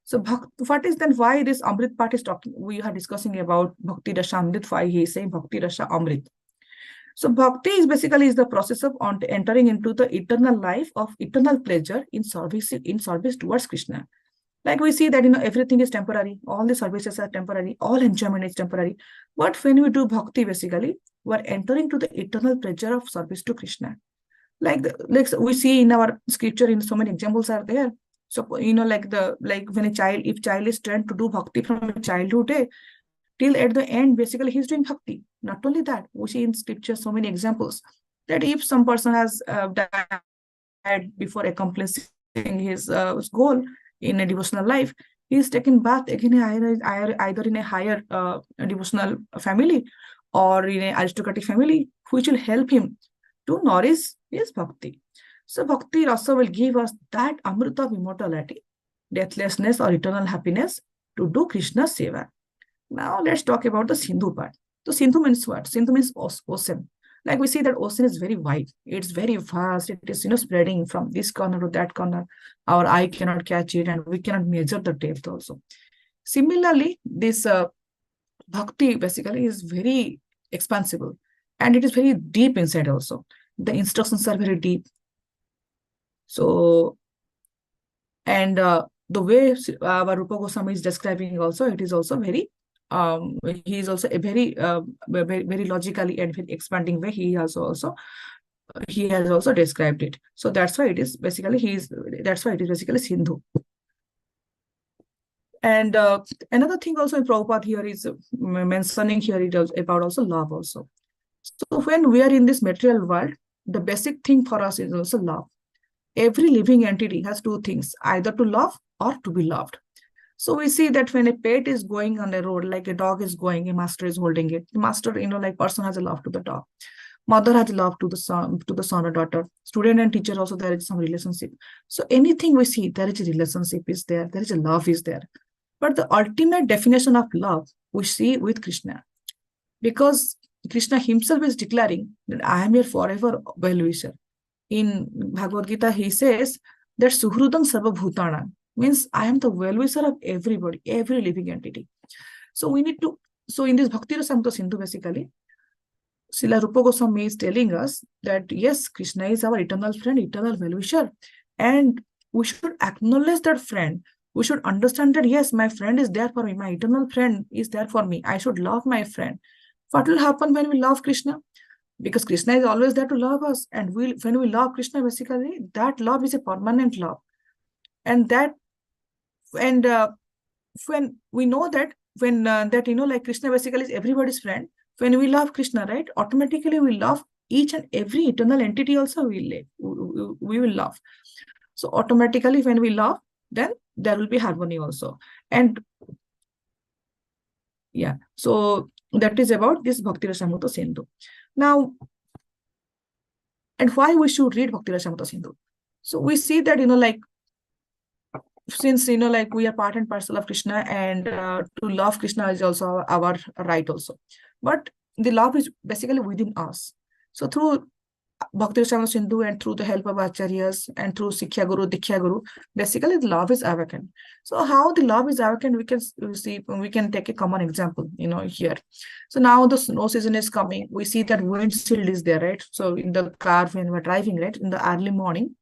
So what is then why this amrit part is talking? We are discussing about bhakti rasa amrit. Why he is saying bhakti rasa amrit? So bhakti is basically the process of entering into the eternal life of eternal pleasure in service towards Krishna. Like we see that everything is temporary, all the services are temporary, all enjoyment is temporary. But when we do bhakti, basically were entering to the eternal pleasure of service to Krishna. Like we see in our scripture, in so many examples are there. So when if child is trained to do bhakti from childhood day till at the end, basically he's doing bhakti. Not only that, we see in scripture so many examples that if some person has died before accomplishing his goal in a devotional life, he is taken bath again either in a higher devotional family or in an aristocratic family, which will help him to nourish his bhakti. So bhakti rasa will give us that amrita of immortality, deathlessness or eternal happiness to do Krishna's seva. Now let's talk about the Sindhu part. So Sindhu means what? Sindhu means ocean. Like we see that ocean is very wide. It's very vast. It is spreading from this corner to that corner. Our eye cannot catch it, and we cannot measure the depth also. Similarly, this bhakti basically is very expansible, and it is very deep inside also. The instructions are very deep. So, and the way our Rupa Goswami is describing also, it is also very he is also a very very logically and very expanding way. He has also described it. So that's why it is basically basically Sindhu. And another thing also in Prabhupada here is mentioning here it is about also love also. So when we are in this material world, the basic thing for us is also love. Every living entity has two things, either to love or to be loved. So we see that when a pet is going on the road, like a dog is going, a master is holding it. The master, like person has a love to the dog. Mother has a love to the son or daughter. Student and teacher also, there is some relationship. So anything we see, there is a relationship is there. There is a love is there. But the ultimate definition of love we see with Krishna, because Krishna himself is declaring that I am your forever well-wisher. In Bhagavad Gita, he says that Suhrudam Sarva Bhutana, means I am the well-wisher of everybody, every living entity. So we need to, so in this Bhakti Rasamrita Sindhu, basically, Srila Rupa Goswami is telling us that yes, Krishna is our eternal friend, eternal well-wisher, and we should acknowledge that friend. We should understand that yes, my friend is there for me, my eternal friend is there for me. I should love my friend. What will happen when we love Krishna? Because Krishna is always there to love us, and when we love Krishna, basically, that love is a permanent love. And when we know that like Krishna basically is everybody's friend, when we love Krishna, right, automatically we love each and every eternal entity also we will love. So automatically when we love, then there will be harmony also. And yeah, so that is about this Bhakti Rasamrita Sindhu. Now, and why we should read Bhakti Rasamrita Sindhu? So we see that like since like we are part and parcel of Krishna, and to love Krishna is also our right also. But the love is basically within us. So through Bhakti Rasamrita Sindhu and through the help of Acharyas and through Sikhya Guru, Dikhya Guru, basically the love is awakened. So how the love is awakened, we can take a common example, here. So now the snow season is coming. We see that windshield is there, right? So in the car when we're driving, right, in the early morning.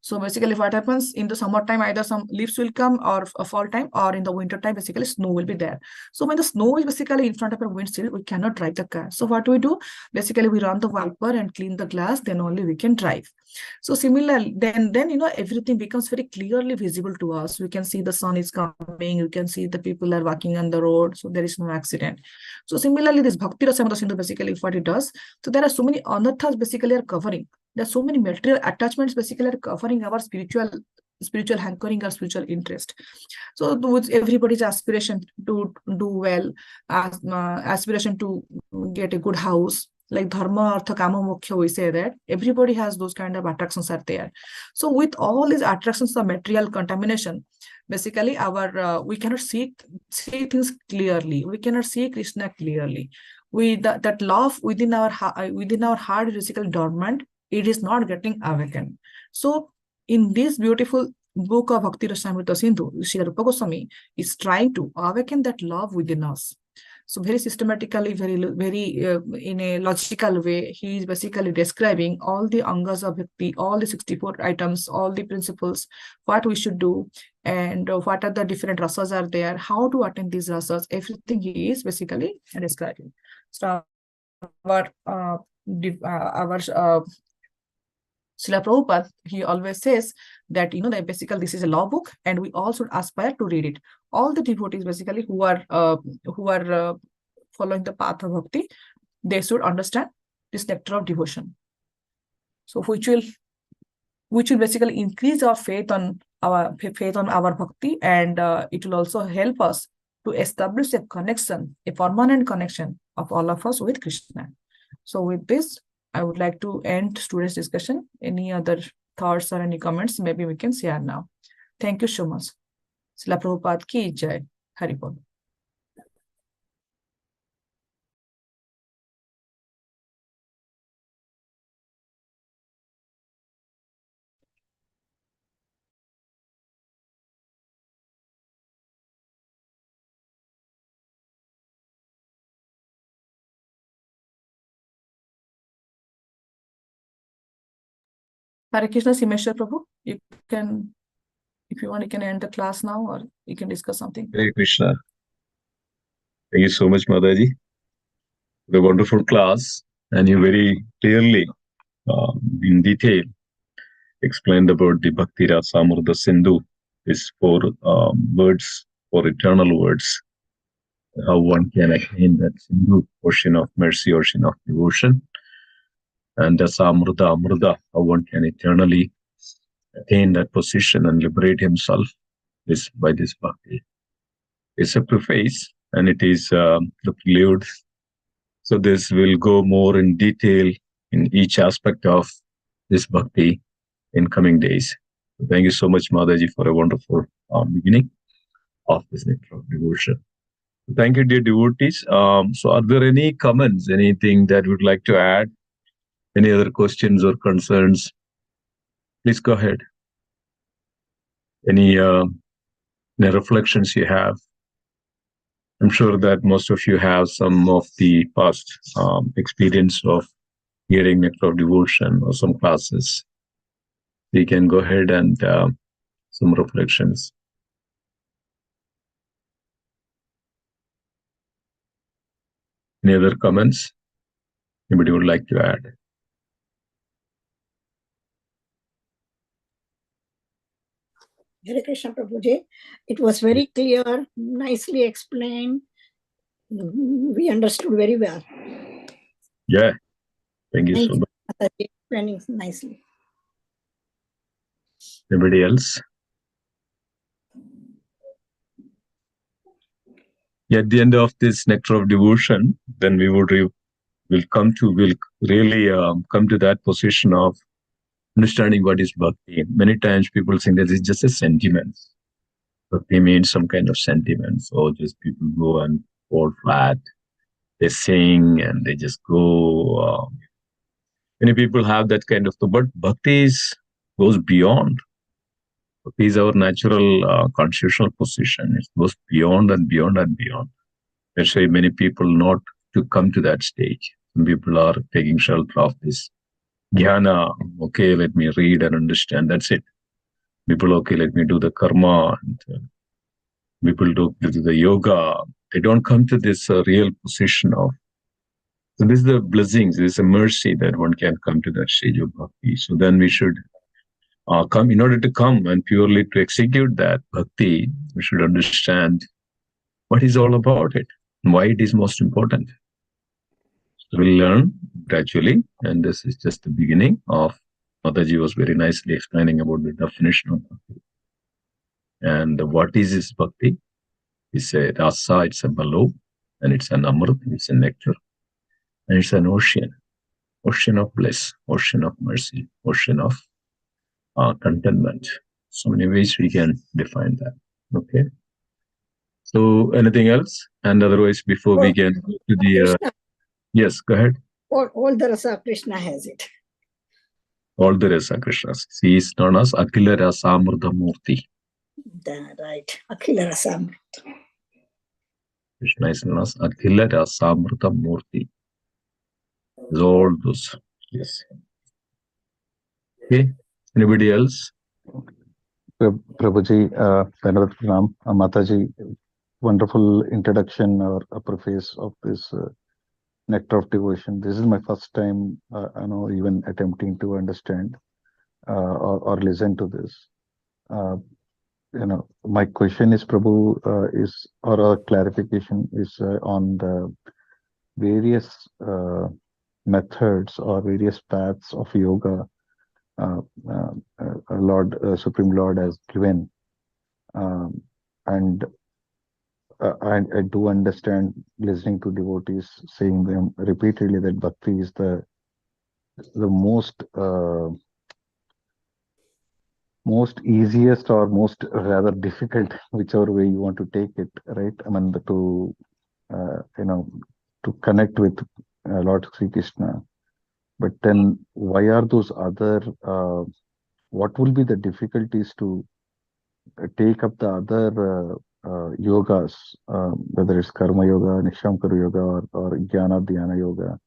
So basically what happens in the summertime, either some leaves will come or a fall time, or in the winter time, basically snow will be there. So when the snow is basically in front of our windshield, we cannot drive the car. So what do we do? Basically we run the wiper and clean the glass, then only we can drive. So similarly, then everything becomes very clearly visible to us. We can see the sun is coming, you can see the people are walking on the road, so there is no accident. So similarly, this Bhakti Rasamrita Sindhu basically what it does. So there are so many anarthas basically are covering. There are so many material attachments basically are covering our spiritual hankering or spiritual interest. So with everybody's aspiration to do well, aspiration to get a good house, like dharma, artha, kama, moksha, we say that everybody has those kind of attractions are there. So with all these attractions of material contamination, basically we cannot see things clearly. We cannot see Krishna clearly. That love within our heart is basically dormant. It is not getting awakened. So in this beautiful book of Bhakti Rasamrita Sindhu, Srila Rupa Goswami is trying to awaken that love within us. So very systematically, very in a logical way, he is basically describing all the angas of bhakti, all the 64 items, all the principles, what we should do, and what are the different rasas are there, how to attend these rasas, everything he is basically describing. So our Srila Prabhupada, he always says that, that basically this is a law book and we all should aspire to read it. All the devotees basically who are following the path of bhakti, they should understand this nectar of devotion. So which will basically increase our faith on our bhakti, and it will also help us to establish a connection, a permanent connection of all of us with Krishna. So with this, I would like to end today's discussion. Any other thoughts or any comments, maybe we can share now. Thank you so much. Srila Prabhupada ki jai. Hari Bol. Hare Krishna, Simeshwar Prabhu. You can, if you want, you can end the class now, or you can discuss something. Hare Krishna. Thank you so much, Mataji. The wonderful class, and you very clearly, in detail, explained about the Bhakti Rasa Amrita Sindhu, these four words, four eternal words, how one can attain that Sindhu, ocean of mercy, ocean of devotion, and Rasa Amrita, Amrita, how one can eternally attain that position and liberate himself by this Bhakti. It's a preface, and it is the prelude. So this will go more in detail in each aspect of this Bhakti in coming days. So thank you so much, Mataji, for a wonderful beginning of this nectar of devotion. Thank you, dear devotees. So are there any comments, anything that you would like to add? Any other questions or concerns? Please go ahead. Any reflections you have? I'm sure that most of you have some of the past experience of hearing nectar of devotion or some classes. We can go ahead and some reflections. Any other comments? Anybody would like to add? Hare Krishna Prabhuji. It was very clear, nicely explained. We understood very well. Yeah. Thank you so much. Mataji, explaining nicely. Anybody else? Yeah, at the end of this nectar of devotion, then we would will really come to that position of understanding what is bhakti. Many times people think that it's just a sentiment. Bhakti means some kind of sentiments, or just people go and fall flat. They sing and they just go. Many people have that kind of, but bhakti goes beyond. Bhakti is our natural constitutional position. It goes beyond and beyond and beyond. That's why many people not to come to that stage. Some people are taking shelter of this jnana. Okay, let me read and understand. That's it. People, okay, let me do the karma. And, people do the yoga. They don't come to this real position of. So this is the blessings. This is a mercy that one can come to that stage of bhakti. So then we should come, in order to come and purely to execute that bhakti, we should understand what is all about it and why it is most important. So we'll learn gradually, and this is just the beginning of. Mataji was very nicely explaining about the definition of bhakti. And what is this bhakti? It's a rasa, it's a balu, and it's an amrit, it's a nectar, and it's an ocean of bliss, ocean of mercy, ocean of contentment. So many ways we can define that. Okay. So anything else? And otherwise, before we get to the yes, go ahead. All the rasa Krishna has it. All the rasa Krishna. He is known as Akhila Rasa Amrita Murti. Right, Akhila Rasa Amrita. Krishna is known as Akhila Rasamrita Murti. All those. Yes. Okay. Anybody else? Prabhuji, Pranam, Mataji, wonderful introduction or a preface of this nectar of devotion. This is my first time, even attempting to understand or listen to this. My question is, Prabhu, or a clarification is on the various methods or various paths of yoga Supreme Lord has given. And I do understand, listening to devotees saying them repeatedly, that bhakti is the most easiest or most rather difficult, whichever way you want to take it, right? I mean, to connect with Lord Sri Krishna. But then why are those other, what will be the difficulties to take up the other yogas, whether it's Karma Yoga, Nishamkara Yoga, or Jnana Dhyana Yoga?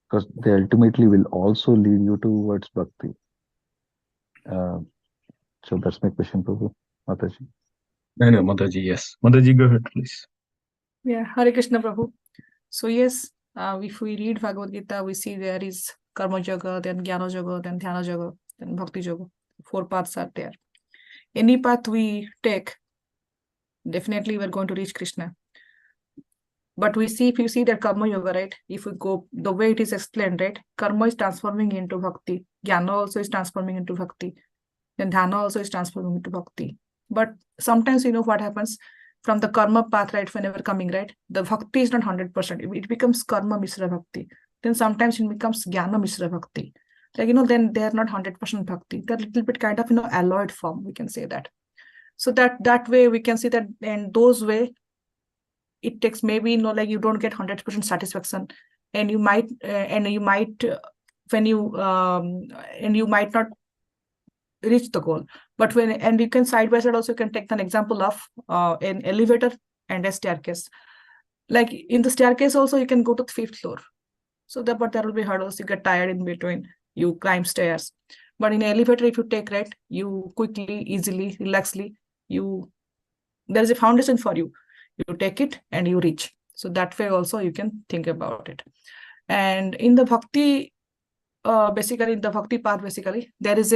Because they ultimately will also lead you towards bhakti. So that's my question, Prabhu. Mataji. No, Mataji, yes. Mataji, go ahead, please. Yeah, Hare Krishna Prabhu. So yes, if we read Bhagavad Gita, we see there is Karma Yoga, then Jnana Yoga, then Dhyana Yoga, then Bhakti Yoga. 4 paths are there. Any path we take, definitely we're going to reach Krishna. But we see, if you see that Karma Yoga, right? If we go the way it is explained, right? Karma is transforming into Bhakti. Jnana also is transforming into Bhakti. Then Dhyana also is transforming into Bhakti. But sometimes you know what happens from the Karma path, right? Whenever coming, right? The Bhakti is not 100%. It becomes Karma Mishra Bhakti. Then sometimes it becomes Jnana Mishra Bhakti. Like, then they are not 100% Bhakti. They're a little bit kind of, alloyed form, we can say that. So that way we can see that, and those way, it takes maybe, like you don't get 100% satisfaction, and you might, when you, and you might not reach the goal. But and you can side by side also can take an example of an elevator and a staircase. Like in the staircase also you can go to the 5th floor. So but there will be hurdles, you get tired in between, you climb stairs. But in an elevator, if you take, right, you quickly, easily, relaxedly, there is a foundation for you. You take it and you reach. So that way also you can think about it. And in the bhakti, basically in the bhakti path, basically there is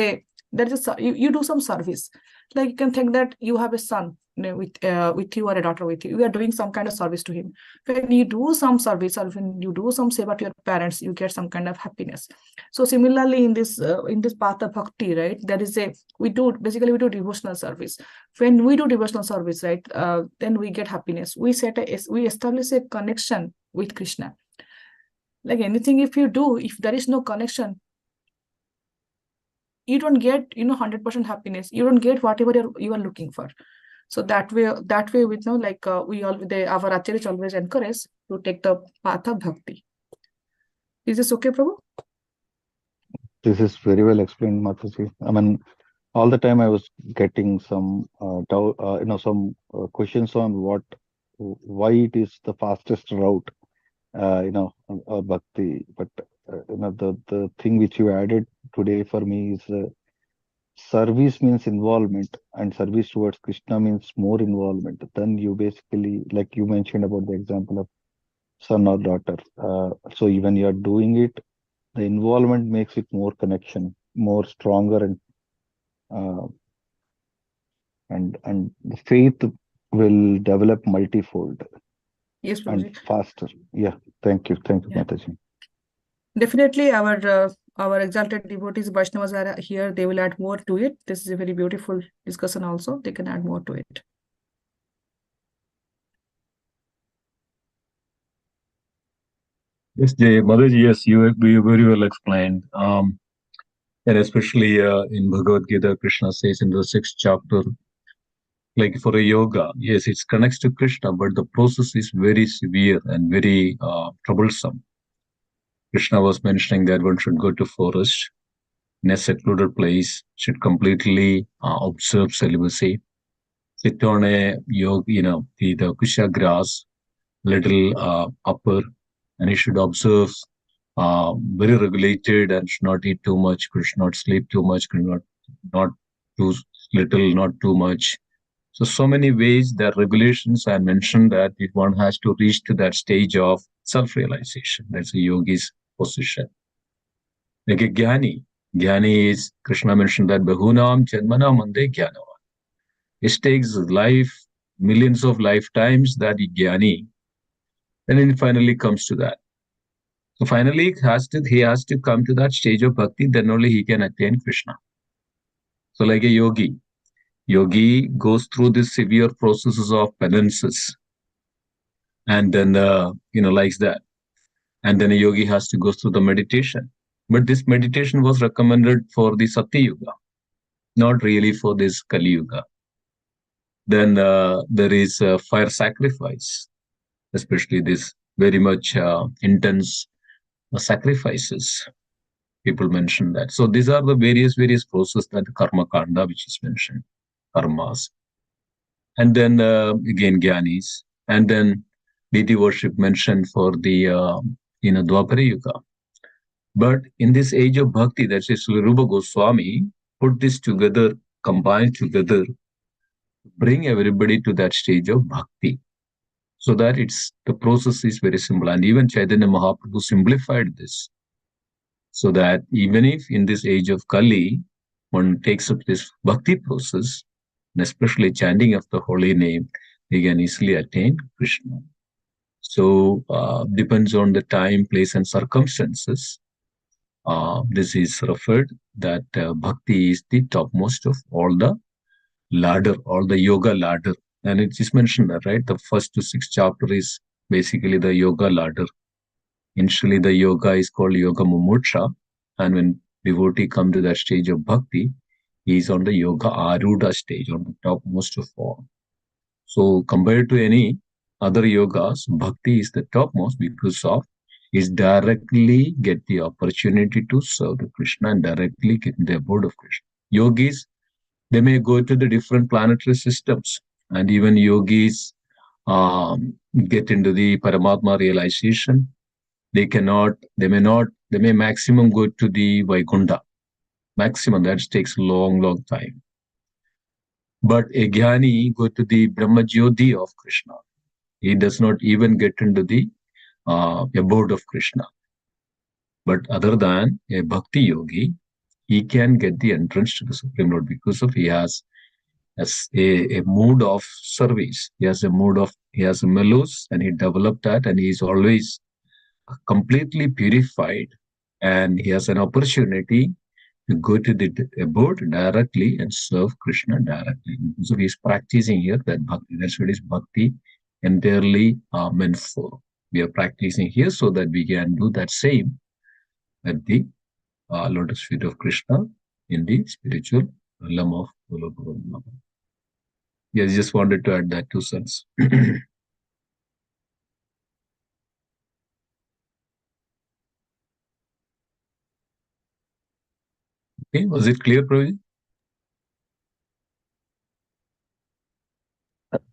you do some service. Like you can think that you have a son with you, or a daughter with you. You are doing some kind of service to him. When you do some service, or when you do some seva to your parents, you get some kind of happiness. So similarly in this path of bhakti, right, there is we do devotional service. When we do devotional service, right, then we get happiness. We establish a connection with Krishna. Like anything, if you do, if there is no connection, you don't get 100% happiness. You don't get whatever you are looking for. So that way we know, like our acharyas always encourage to take the path of bhakti. Is this okay, Prabhu? This is very well explained, Mataji. I mean, all the time I was getting some questions on why it is the fastest route, bhakti. But the thing which you added today for me is service means involvement, and service towards Krishna means more involvement. Then you basically, like you mentioned about the example of son or daughter. So even you are doing it, the involvement makes it more connection, more stronger, and the faith will develop multifold. Yes, Prabhuji. And faster. Yeah. Thank you, Yeah. Mataji. Definitely our exalted devotees, Vaishnavas, are here. They will add more to it. This is a very beautiful discussion also. They can add more to it. Yes, Jay, Mataji, yes, you very well explained. And especially in Bhagavad Gita, Krishna says in the 6th chapter, like for a yoga, yes, it connects to Krishna, but the process is very severe and very troublesome. Krishna was mentioning that one should go to forest in a secluded place, should completely observe celibacy, sit on a yoga, the kusha grass, little upper, and he should observe very regulated and should not eat too much, should not sleep too much, not too little, not too much. So many ways that regulations are mentioned that if one has to reach to that stage of self-realization. That's a yogi's position. Like a jnani. Jnani is, Krishna mentioned that Bahunam Janmana Mande Jnanavan. It takes life, millions of lifetimes that jnani, and then it finally comes to that. So finally he has to come to that stage of bhakti, then only he can attain Krishna. So like a yogi goes through these severe processes of penances, and then likes that. And then a yogi has to go through the meditation. But this meditation was recommended for the Satya Yuga, not really for this Kali Yuga. Then there is fire sacrifice, especially this very much intense sacrifices. People mention that. So these are the various processes that the karma kanda, which is mentioned, karmas. And then again Gyanis, and then deity worship mentioned for the Dwapara Yuga. But in this age of bhakti, that's Sri Rupa Goswami put this together, combined together, bring everybody to that stage of bhakti, so that the process is very simple. And even Chaitanya Mahaprabhu simplified this, so that even if in this age of Kali, one takes up this bhakti process, and especially chanting of the holy name, they can easily attain Krishna. So depends on the time, place, and circumstances. This is referred that bhakti is the topmost of all the ladder, all the yoga ladder. And it is mentioned that, right? The first to sixth chapter is basically the yoga ladder. Initially, the yoga is called yoga mumuksha. And when devotee come to that stage of bhakti, he is on the yoga aruda stage, on the topmost of all. So compared to any other yogas, bhakti is the topmost because of is directly get the opportunity to serve the Krishna and directly get in the abode of Krishna. Yogis, they may go to the different planetary systems, and even yogis get into the Paramatma realization. They may maximum go to the Vaikuntha. Maximum, that takes a long time. But a jnani go to the Brahma Jyoti of Krishna. He does not even get into the abode of Krishna. But other than a bhakti yogi, he can get the entrance to the Supreme Lord because he has a mood of service. He has a mellows, and he developed that, and he is always completely purified, and he has an opportunity to go to the abode directly and serve Krishna directly. So he is practicing here that bhakti. That's what is bhakti entirely meant for. We are practicing here so that we can do that same at the lotus feet of Krishna in the spiritual realm of Goloka. Yes, just wanted to add that 2 cents. Okay, was it clear, Prabhu?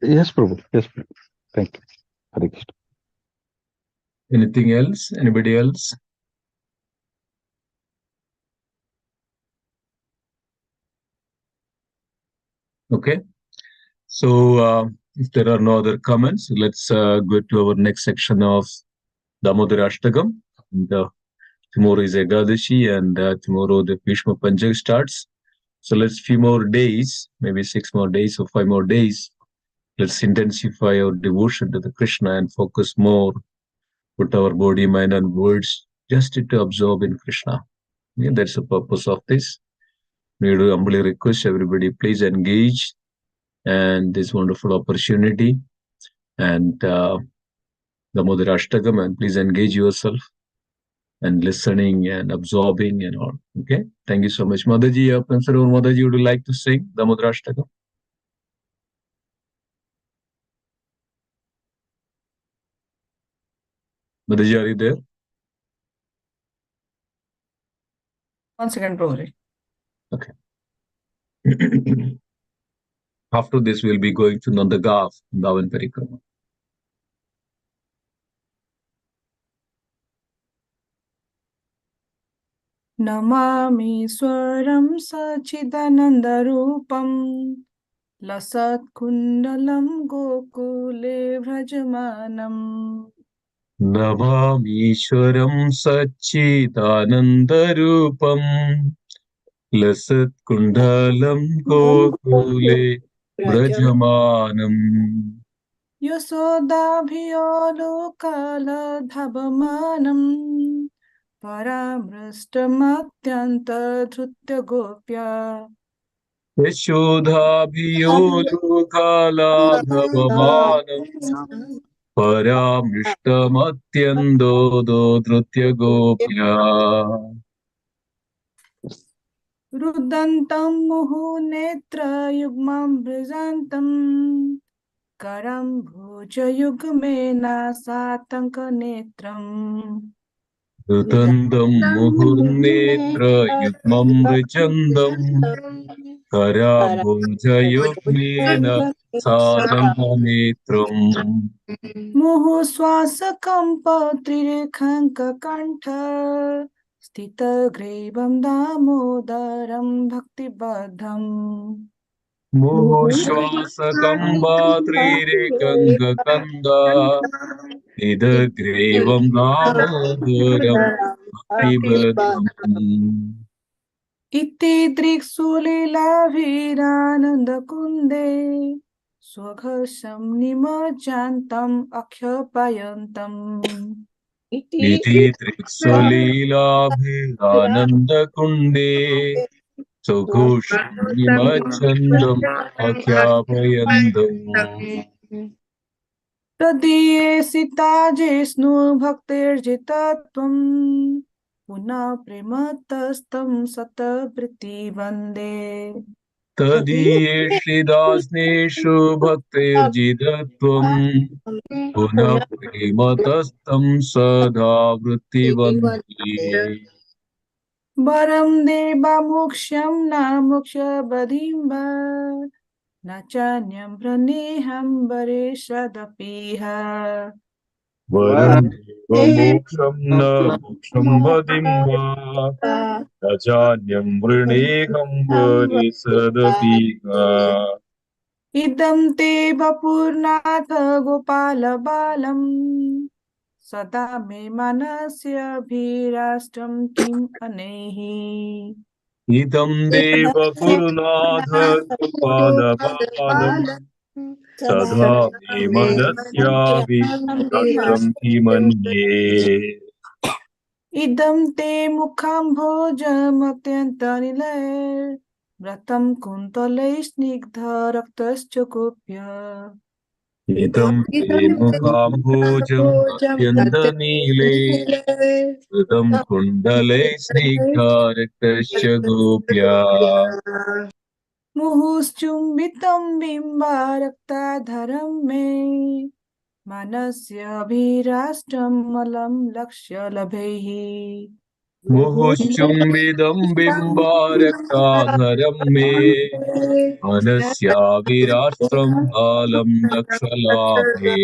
Yes, Prabhu. Yes, Prabhu. Thank you. Hare Krishna. Anything else? Anybody else? Okay. So if there are no other comments, let's go to our next section of Damodara Ashtagam. And, tomorrow is Ekadashi, and tomorrow the Bhishma Panchak starts. So let's few more days, maybe 6 more days or 5 more days. Let's intensify our devotion to the Krishna and focus more, put our body, mind, and words just to absorb in Krishna. Yeah, that's the purpose of this. We do humbly request everybody, please engage and this wonderful opportunity and Damodara Ashtagam, and please engage yourself and listening and absorbing and all. Okay, thank you so much. Mataji, Prem Sarovar Mataji, would you like to sing Damodara Ashtagam? Mataji, are you there? 1 second, Prabhuji. Okay. After this, we'll be going to Nandagav, Davan Parikrama. नमामीश्वरं सच्चिदानन्दरूपं लसत्कुण्डलं गोकुले व्रजमानम् नमामीश्वरं सच्चिदानन्दरूपं लसत्कुण्डलं गोकुले व्रजमानम् यशोदाभियोलोकालधवमानम् परामृष्टमत्यन्तधृत्य Gopya यशोधाभियोलुकालाधवमानम् परामृष्टमत्यन्दोदोधृत्य Gopya रुदन्तं मुहुनेत्रयुग्मं मृजान्तम् करं भुजयुग्मेन सातङ्कनेत्रम् ऋतन्दं मुहुर्नेत्रयुग्मं मृचन्दम् कराम्बुजयुग्मेन सादन्तनेत्रम् मुहुश्वासकम्पत्रिरेखाङ्ककण्ठ स्थितग्रीवं दामोदरं भक्तिबद्धम् मुहुश्वासकम्बात्रिरेकङ्गकन्दा निदग्रीवं दामोदरं भक्तिबद्धम् इति दृक्सुलीलाभिरानन्दकुन्दे स्वघर्षं निमज्जान्तम् अक्षपायन्तम् इति त्रिक्सुलीलाभिरानन्दकुण्डे सुघोषं निमज्जन्तम् आख्यापयन्तम् तदीये सीता जिष्णु भक्तिर्जितत्वम् पुनः प्रेमतस्तं सतवृत्ति वन्दे तदीये श्रीदास्नेषु भक्तिर्जितत्वम् पुनः प्रेमतस्तं सदा वृत्तिवन्दे वरं देवामुक्ष्यं न मोक्षबधिं वा न चान्यं प्रणेहं वरेष्वदपीह वरं देवमोक्षं न मोक्षं वदिं वा न चान्यं वृणेऽहं वरिसदपीह इदं ते वपुर्नाथ गोपालबालम् सदा मे मनस्यभिराष्ट्रं किम् अनैः इदं देवगुरुनाथ गोपालबालम् सदा मे मनस्याभिराष्ट्रं किमन्ये इदं ते मुखं भोजमत्यन्तनिलयव्रतं कुन्तलैः स्निग्धरक्तश्च कुप्य इदं ते मुखाम्भोजम् अत्यन्तनीले कृतं कुण्डले स्निग्धारक्तश्च गोप्या मुहुश्चुम्बितं बिम्बारक्ताधरं मे मनस्याभिराष्ट्रं मलं लक्ष्यलभैः मुहुश्चुम्बिदं बिम्बारक्ताधरं मे मनस्याविराष्ट्रं बालं लक्षलाभे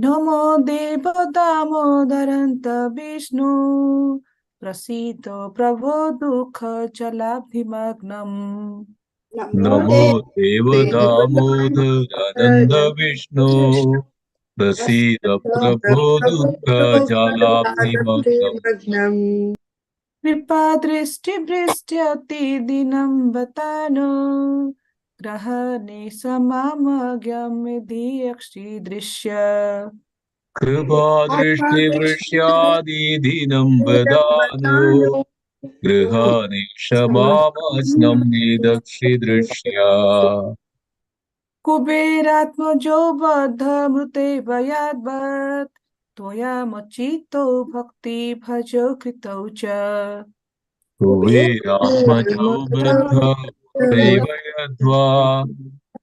नमो देव दामोदरन्त विष्णु प्रसीदो प्रभो दुःखजलाभिमग्नम् नमो देवदामोदरानन्द विष्णु प्रसीद प्रभो दुःखजलाभिमग्नम् कृपादृष्टिवृष्ट्यतिदिनं बतानो ग्रहणे समामज्ञमिति यक्षीदृश्य कृपादृष्टिवृष्यादिदिनं वदानो गृहाणि क्षमामस्नं निदक्षिदृश्या कुबेरात्मजो बद्धमृते वयाद्वत् त्वया मच्चित्तो भक्ति भजो कृतौ च कुबेरात्मजो बद्धमुदैव यद्वा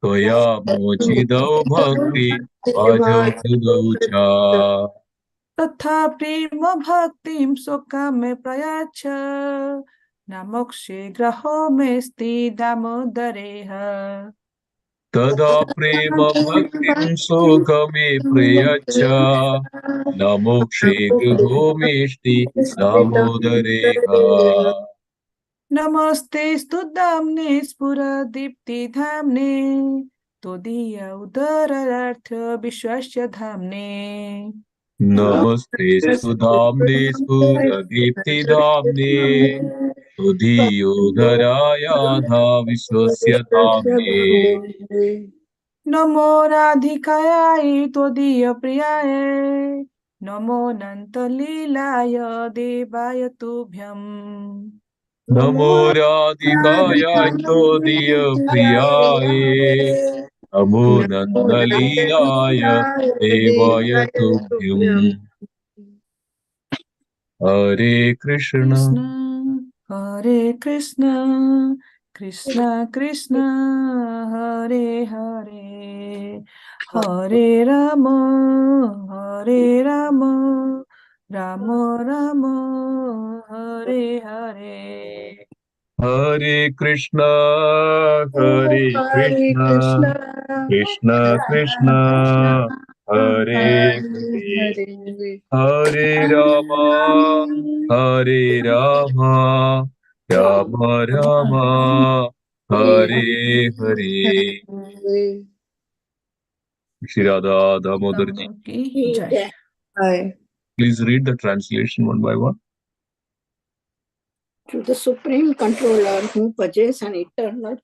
त्वया मोचितौ भक्ति भजो कृतौ च तथा प्रेम भक्तिं स्वकामे प्रयाच्छ न मोक्षे ग्रहो मेऽस्ति दामोदरेह तदा प्रेम भक्तिं सुखमे प्रयच्छ नमो श्रीगृहोमेष्टि दामोदरेहा नमस्ते स्तुदाम्ने स्फुरदीप्तिधाम्ने त्वदीय उदरार्थ विश्वस्य धाम्ने नमस्ते सुधाम्ने स्फुरदीप्तिधाम्ने त्वदीयोदरायाधा विश्वस्य धाम्ने नमो राधिकायै त्वदीय प्रियाय नमो नन्तलीलाय देवाय तुभ्यम् नमो राधिकायै त्वदीयप्रियाय नमो नन्दलीलाय देवाय तुभ्यम् हरे कृष्ण कृष्ण हरे कृष्ण कृष्ण कृष्ण हरे हरे हरे राम राम राम हरे हरे हरे कृष्ण हरे Krishna Krishna Krishna Hare Hare Hare Ram Ram Ram Hare Hare Shri Radha Damodar ji, Damodar की जय please read the translation one by one. To the Supreme Controller who possesses an eternal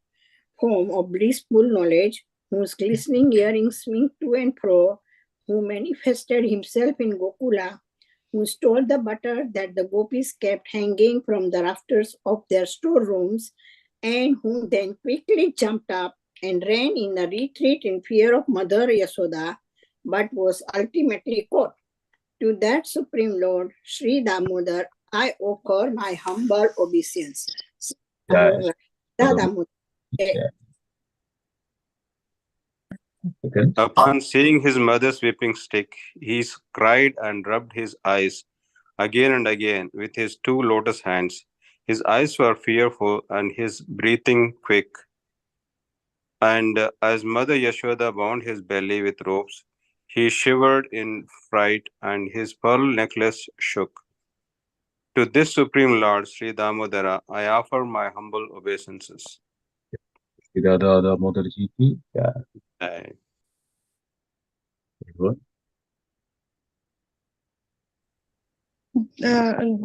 home of blissful knowledge, whose glistening earrings swing to and fro, who manifested himself in Gokula, who stole the butter that the gopis kept hanging from the rafters of their storerooms, and who then quickly jumped up and ran in a retreat in fear of Mother Yasoda, but was ultimately caught. To that Supreme Lord, Sri Damodar, I offer my humble obeisance. Jai. Damodar. Okay. Upon seeing his mother's whipping stick, he cried and rubbed his eyes again and again with his two lotus hands. His eyes were fearful and his breathing quick. And as Mother Yashoda bound his belly with ropes, he shivered in fright and his pearl necklace shook. To this Supreme Lord, Sri Damodara, I offer my humble obeisances. Shri Radha Damodar ji ki jai. Jai. Very good.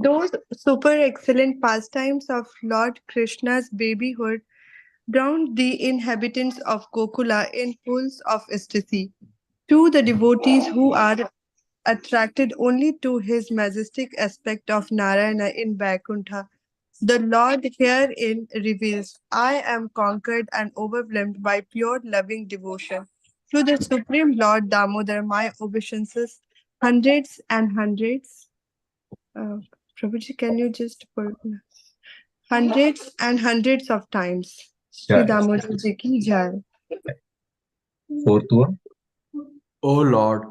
Those super excellent pastimes of Lord Krishna's babyhood drowned the inhabitants of Gokula in pools of ecstasy. To the devotees who are attracted only to his majestic aspect of Narayana in Vaikuntha, the Lord herein reveals, I am conquered and overwhelmed by pure loving devotion. To the Supreme Lord Damodar, my obeisances, hundreds and hundreds. Prabhuji, can you just put hundreds and hundreds of times? Sri Jai. Damodar ji ki jai. Fourth one. O Lord,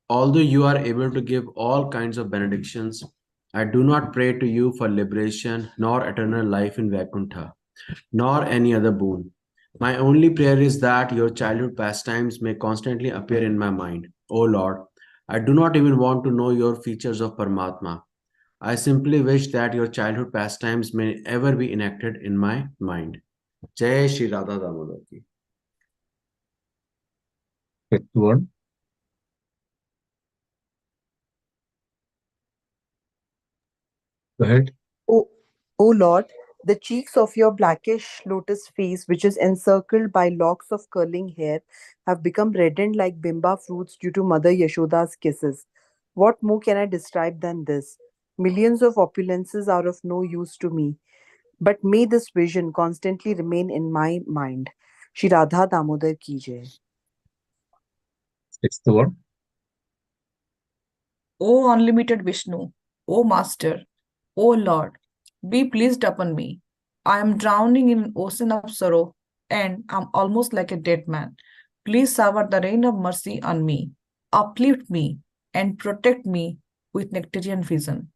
although you are able to give all kinds of benedictions, I do not pray to you for liberation, nor eternal life in Vaikuntha, nor any other boon. My only prayer is that your childhood pastimes may constantly appear in my mind. O Lord, I do not even want to know your features of Paramatma. I simply wish that your childhood pastimes may ever be enacted in my mind. Jai Shri Radha Damodar ki. Fifth one. Go ahead. O Lord, the cheeks of your blackish lotus face, which is encircled by locks of curling hair, have become reddened like bimba fruits due to Mother Yashoda's kisses. What more can I describe than this? Millions of opulences are of no use to me. But may this vision constantly remain in my mind. Shri Radha Damodar ki jai. Sixth one. O unlimited Vishnu, O Master, O Lord, be pleased upon me. I am drowning in an ocean of sorrow and am almost like a dead man. Please shower the rain of mercy on me, uplift me, and protect me with nectarian vision.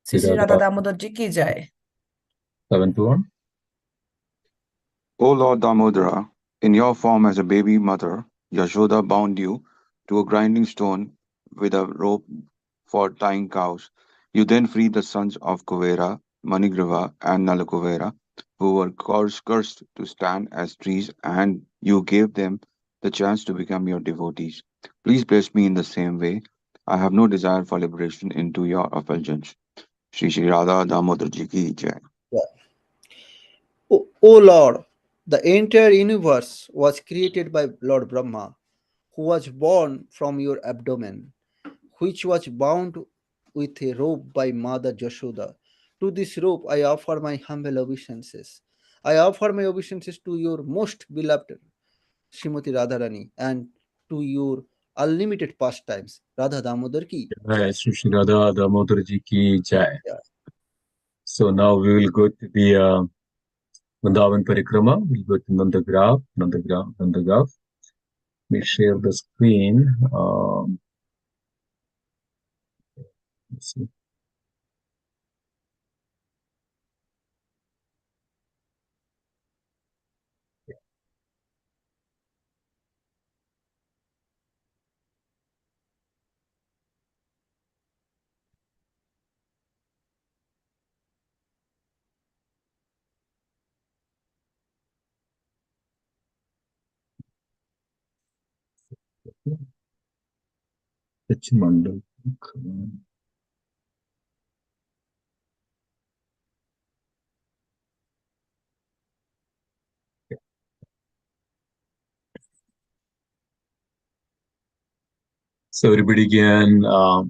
Shri Sri Radha Radha. Damodar ji ki jai. Seventh one. O Lord Damodara, In your form as a baby mother, Yashoda bound you to a grinding stone with a rope for tying cows. You then freed the sons of Kuvera, Manigriva, and Nalakuvera, who were cursed to stand as trees, and you gave them the chance to become your devotees. Please bless me in the same way. I have no desire for liberation into your effulgence. Shri Shri Radha Damodar Ji ki jai. O Lord, the entire universe was created by Lord Brahma, who was born from your abdomen, which was bound with a rope by Mother Jashoda. To this rope I offer my humble obeisances. I offer my obeisances to your most beloved Srimati Radharani and to your unlimited pastimes. Radha Damodar ki. Jai Shri Shri Radha Damodar Ji ki jai. Yeah. So now we will go to the Vrindavan Parikrama. We'll go to Nandagrav. Let me share the screen. Let's see. Mandal. So everybody can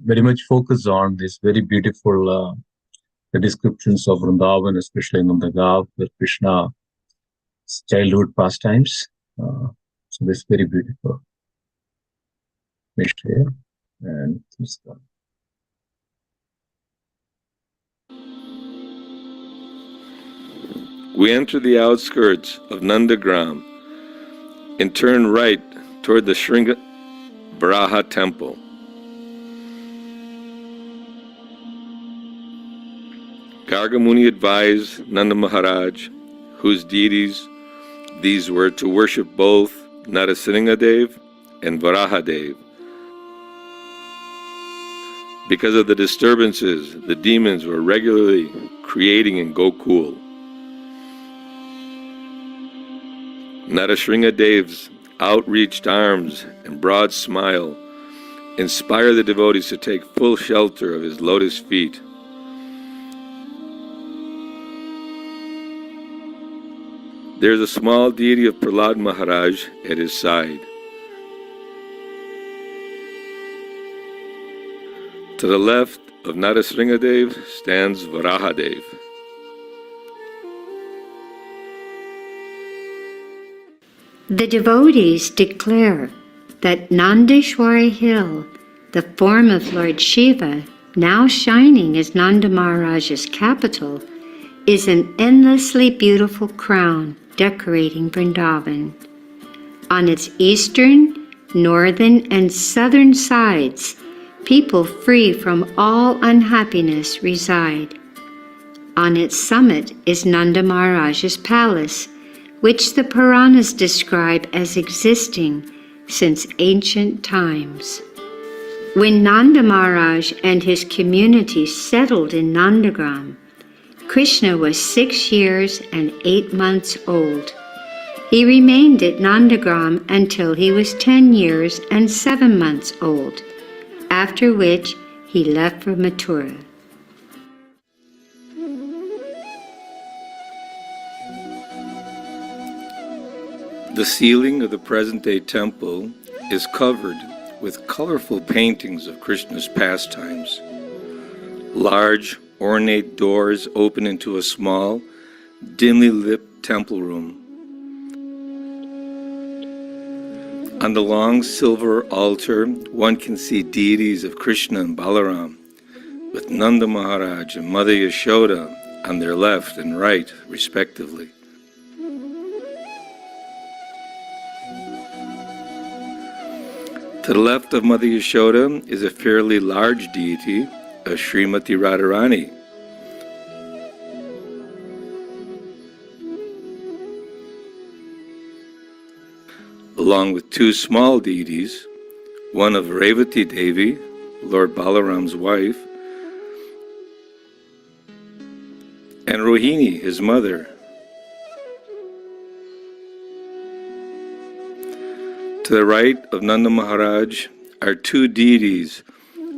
very much focus on this very beautiful the descriptions of Vrindavan, especially in Nandagav, where Krishna's childhood pastimes. So this very beautiful. Let me share and please go. We enter the outskirts of Nandagram and turn right toward the Shringa Braha temple. Gargamuni advised Nanda Maharaj, whose deities these were, to worship both Narasimhadev and Varahadev. Because of the disturbances the demons were regularly creating in Gokul, Narasringadev's outreached arms and broad smile inspire the devotees to take full shelter of his lotus feet. There is a small deity of Prahlad Maharaj at his side. To the left of Narasringadev stands Varahadev. The devotees declare that Nandeshwari Hill, the form of Lord Shiva, now shining as Nanda Maharaj's capital, is an endlessly beautiful crown decorating Vrindavan. On its eastern, northern, and southern sides, people free from all unhappiness reside. On its summit is Nanda Maharaj's palace, which the Puranas describe as existing since ancient times. When Nanda Maharaj and his community settled in Nandagram, Krishna was 6 years and 8 months old. He remained at Nandagram until he was 10 years and 7 months old, after which he left for Mathura. The ceiling of the present-day temple is covered with colorful paintings of Krishna's pastimes. Large, ornate doors open into a small, dimly lit temple room. On the long silver altar, one can see deities of Krishna and Balaram, with Nanda Maharaj and Mother Yashoda on their left and right, respectively. To the left of Mother Yashoda is a fairly large deity, a Srimati Radharani. along with two small deities, one of Revati Devi, Lord Balaram's wife, and Rohini, his mother. To the right of Nanda Maharaj are two deities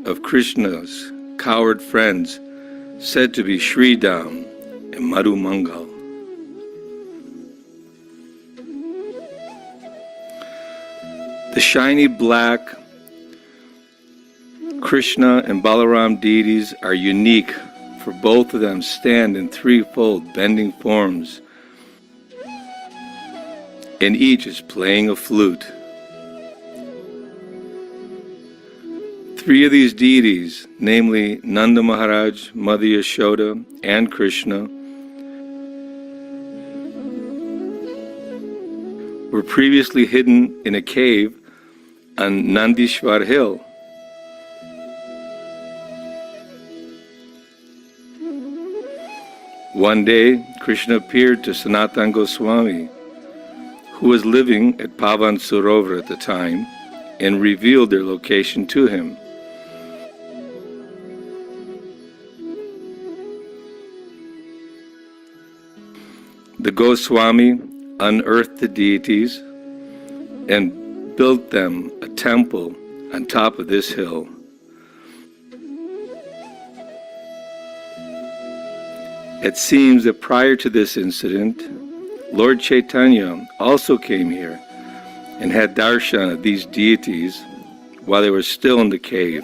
of Krishna's coward friends, said to be Sridham and Madhu Mangal. The shiny black Krishna and Balaram deities are unique, for both of them stand in threefold bending forms, and each is playing a flute. Three of these deities, namely Nanda Maharaj, Mother Yashoda, and Krishna, were previously hidden in a cave on Nandishwar Hill. One day, Krishna appeared to Sanatana Goswami, who was living at Pavan Sarovar at the time, and revealed their location to him. The Goswami unearthed the deities and built them a temple on top of this hill. It seems that prior to this incident, Lord Chaitanya also came here and had darshan of these deities while they were still in the cave.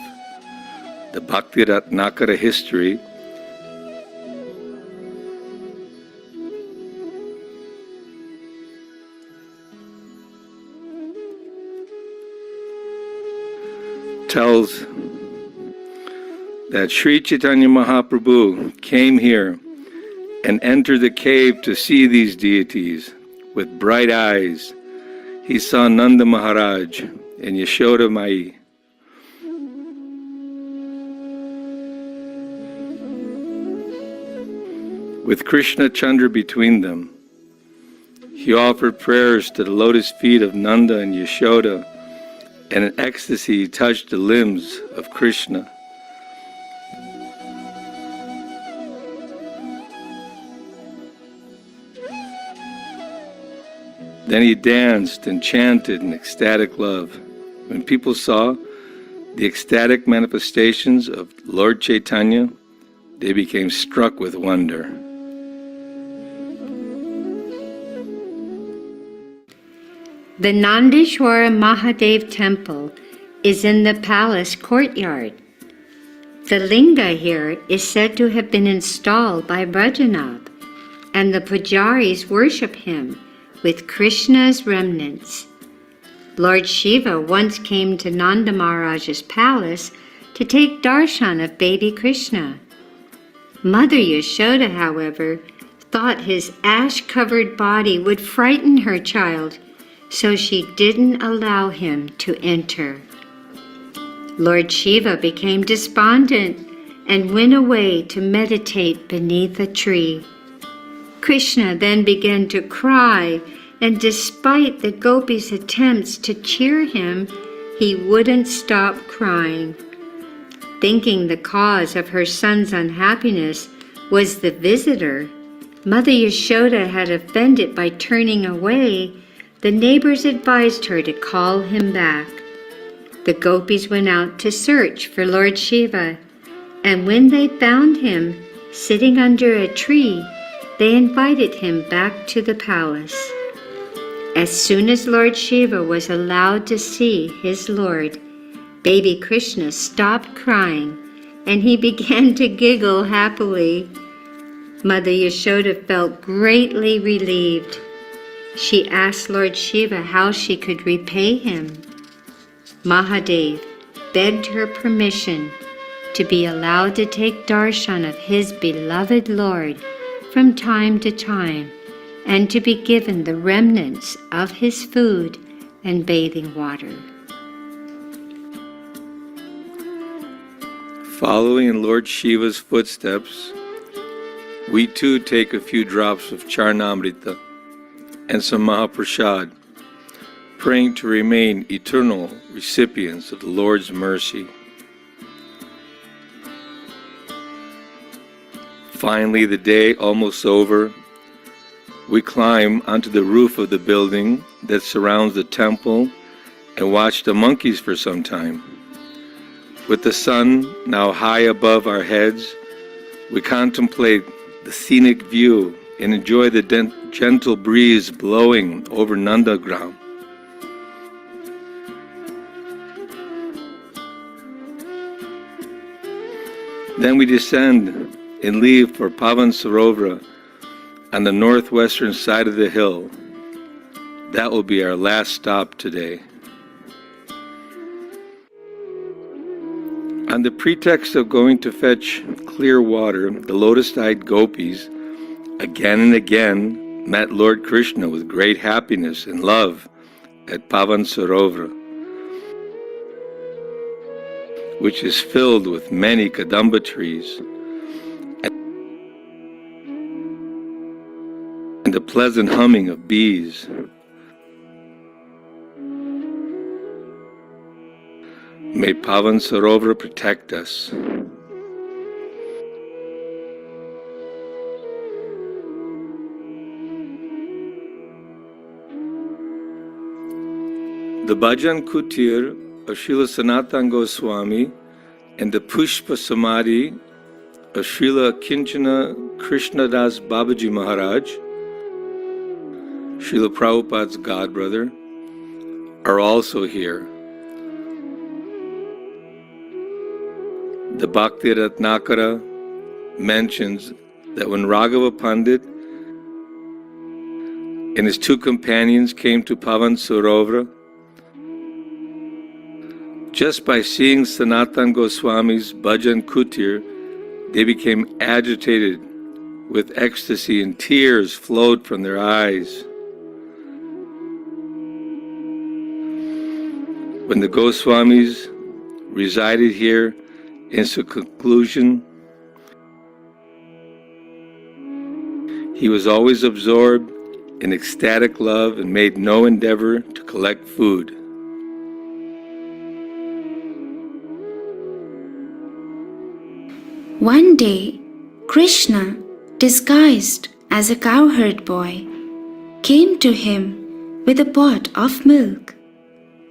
The Bhakti Ratnakara history tells that Sri Chaitanya Mahaprabhu came here and entered the cave to see these deities with bright eyes. He saw Nanda Maharaj and Yashoda Mai. With Krishna Chandra between them, he offered prayers to the lotus feet of Nanda and Yashoda, and in ecstasy touched the limbs of Krishna. Then he danced and chanted in ecstatic love. When people saw the ecstatic manifestations of Lord Chaitanya, they became struck with wonder. The Nandishwara Mahadev temple is in the palace courtyard. The linga here is said to have been installed by Brajanab, and the pujaris worship him with Krishna's remnants. Lord Shiva once came to Nanda Maharaj's palace to take darshan of baby Krishna. Mother Yashoda, however, thought his ash-covered body would frighten her child, so she didn't allow him to enter. Lord Shiva became despondent and went away to meditate beneath a tree. Krishna then began to cry, and despite the gopis' attempts to cheer him, he wouldn't stop crying. Thinking the cause of her son's unhappiness was the visitor Mother Yashoda had offended by turning away, the neighbors advised her to call him back. The gopis went out to search for Lord Shiva, and when they found him sitting under a tree, they invited him back to the palace. As soon as Lord Shiva was allowed to see his lord, baby Krishna stopped crying, and he began to giggle happily. Mother Yashoda felt greatly relieved. She asked Lord Shiva how she could repay him. Mahadev begged her permission to be allowed to take darshan of his beloved Lord from time to time, and to be given the remnants of his food and bathing water. Following in Lord Shiva's footsteps, we too take a few drops of Charnamrita and some Mahaprasad, praying to remain eternal recipients of the Lord's mercy. Finally, the day almost over, we climb onto the roof of the building that surrounds the temple and watch the monkeys for some time. With the sun now high above our heads, we contemplate the scenic view and enjoy the gentle breeze blowing over Nandagram. Then we descend and leave for Pavan Sarovar on the northwestern side of the hill. That will be our last stop today. On the pretext of going to fetch clear water, the lotus-eyed gopis again and again met Lord Krishna with great happiness and love at Pavan Sarovar, which is filled with many kadamba trees and the pleasant humming of bees. May Pavan Sarovar protect us. The Bhajan Kutir of Srila Sanatana Goswami and the Pushpa Samadhi of Srila Kinchana Krishnadas Babaji Maharaj, Srila Prabhupada's godbrother, are also here. The Bhakti Ratnakara mentions that when Raghava Pandit and his two companions came to Pavan Sarovar, just by seeing Sanatana Goswami's Bhajan Kutir, they became agitated with ecstasy and tears flowed from their eyes. When the Goswamis resided here in seclusion, he was always absorbed in ecstatic love and made no endeavor to collect food. One day, Krishna, disguised as a cowherd boy, came to him with a pot of milk,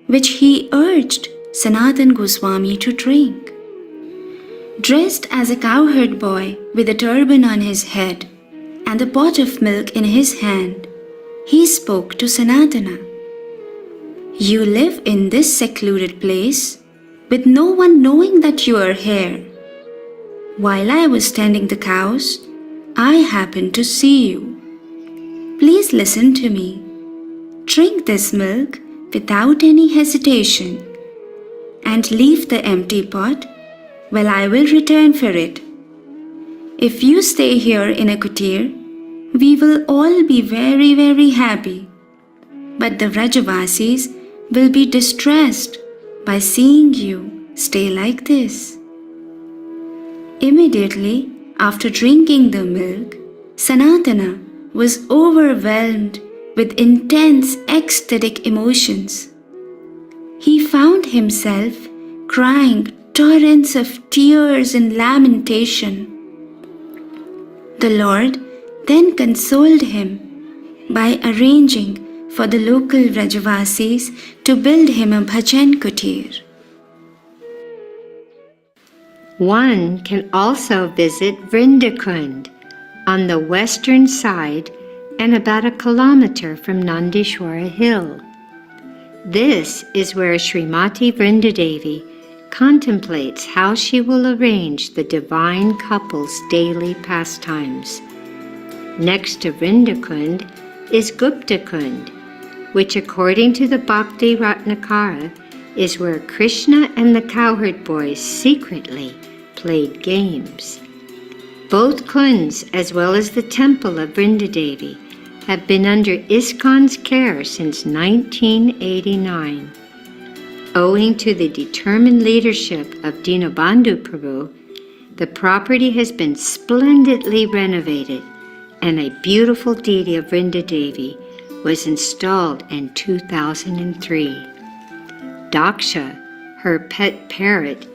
which he urged Sanatana Goswami to drink. Dressed as a cowherd boy with a turban on his head and a pot of milk in his hand, he spoke to Sanatana. "You live in this secluded place with no one knowing that you are here. While I was tending the cows, I happened to see you. Please listen to me. Drink this milk without any hesitation and leave the empty pot while I will return for it. If you stay here in a kutir, we will all be very, very happy. But the Vrajavasis will be distressed by seeing you stay like this." Immediately after drinking the milk, Sanatana was overwhelmed with intense ecstatic emotions. He found himself crying torrents of tears and lamentation. The Lord then consoled him by arranging for the local Vrajavasis to build him a bhajan kutir. One can also visit Vrindakund on the western side and about a kilometer from Nandishwara Hill. This is where Srimati Vrindadevi contemplates how she will arrange the divine couple's daily pastimes. Next to Vrindakund is Guptakund, which according to the Bhakti Ratnakara is where Krishna and the cowherd boys secretly played games. Both kunds as well as the temple of Vrindadevi have been under ISKCON's care since 1989. Owing to the determined leadership of Dinabandhu Prabhu, the property has been splendidly renovated and a beautiful deity of Vrindadevi was installed in 2003. Daksha, her pet parrot,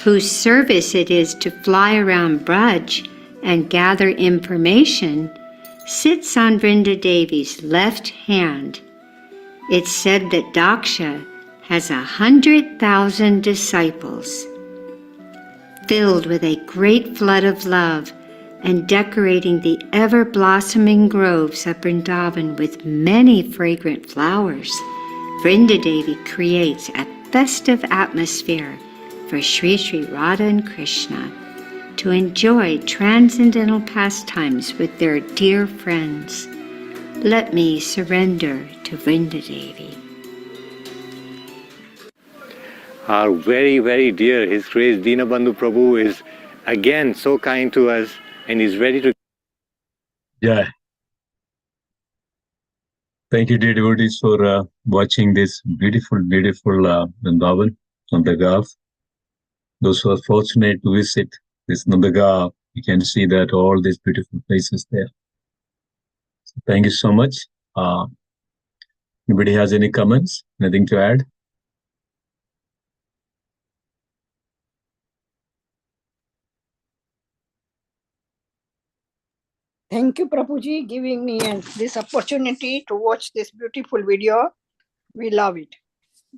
whose service it is to fly around Braj and gather information, sits on Vrinda Devi's left hand. It's said that Daksha has 100,000 disciples. Filled with a great flood of love and decorating the ever-blossoming groves of Vrindavan with many fragrant flowers, Vrinda Devi creates a festive atmosphere for Sri Sri Radha and Krishna to enjoy transcendental pastimes with their dear friends. Let me surrender to Vrinda Devi. Our very, very dear, His Grace Dinabandhu Prabhu is again so kind to us and is ready to... Yeah. Thank you, dear devotees, for watching this beautiful, beautiful Vrindavan, Nandagav. Those who are fortunate to visit this Nandagav, you can see that all these beautiful places there. So thank you so much. Anybody has any comments? Anything to add? Thank you, Prabhuji, giving me this opportunity to watch this beautiful video. We love it.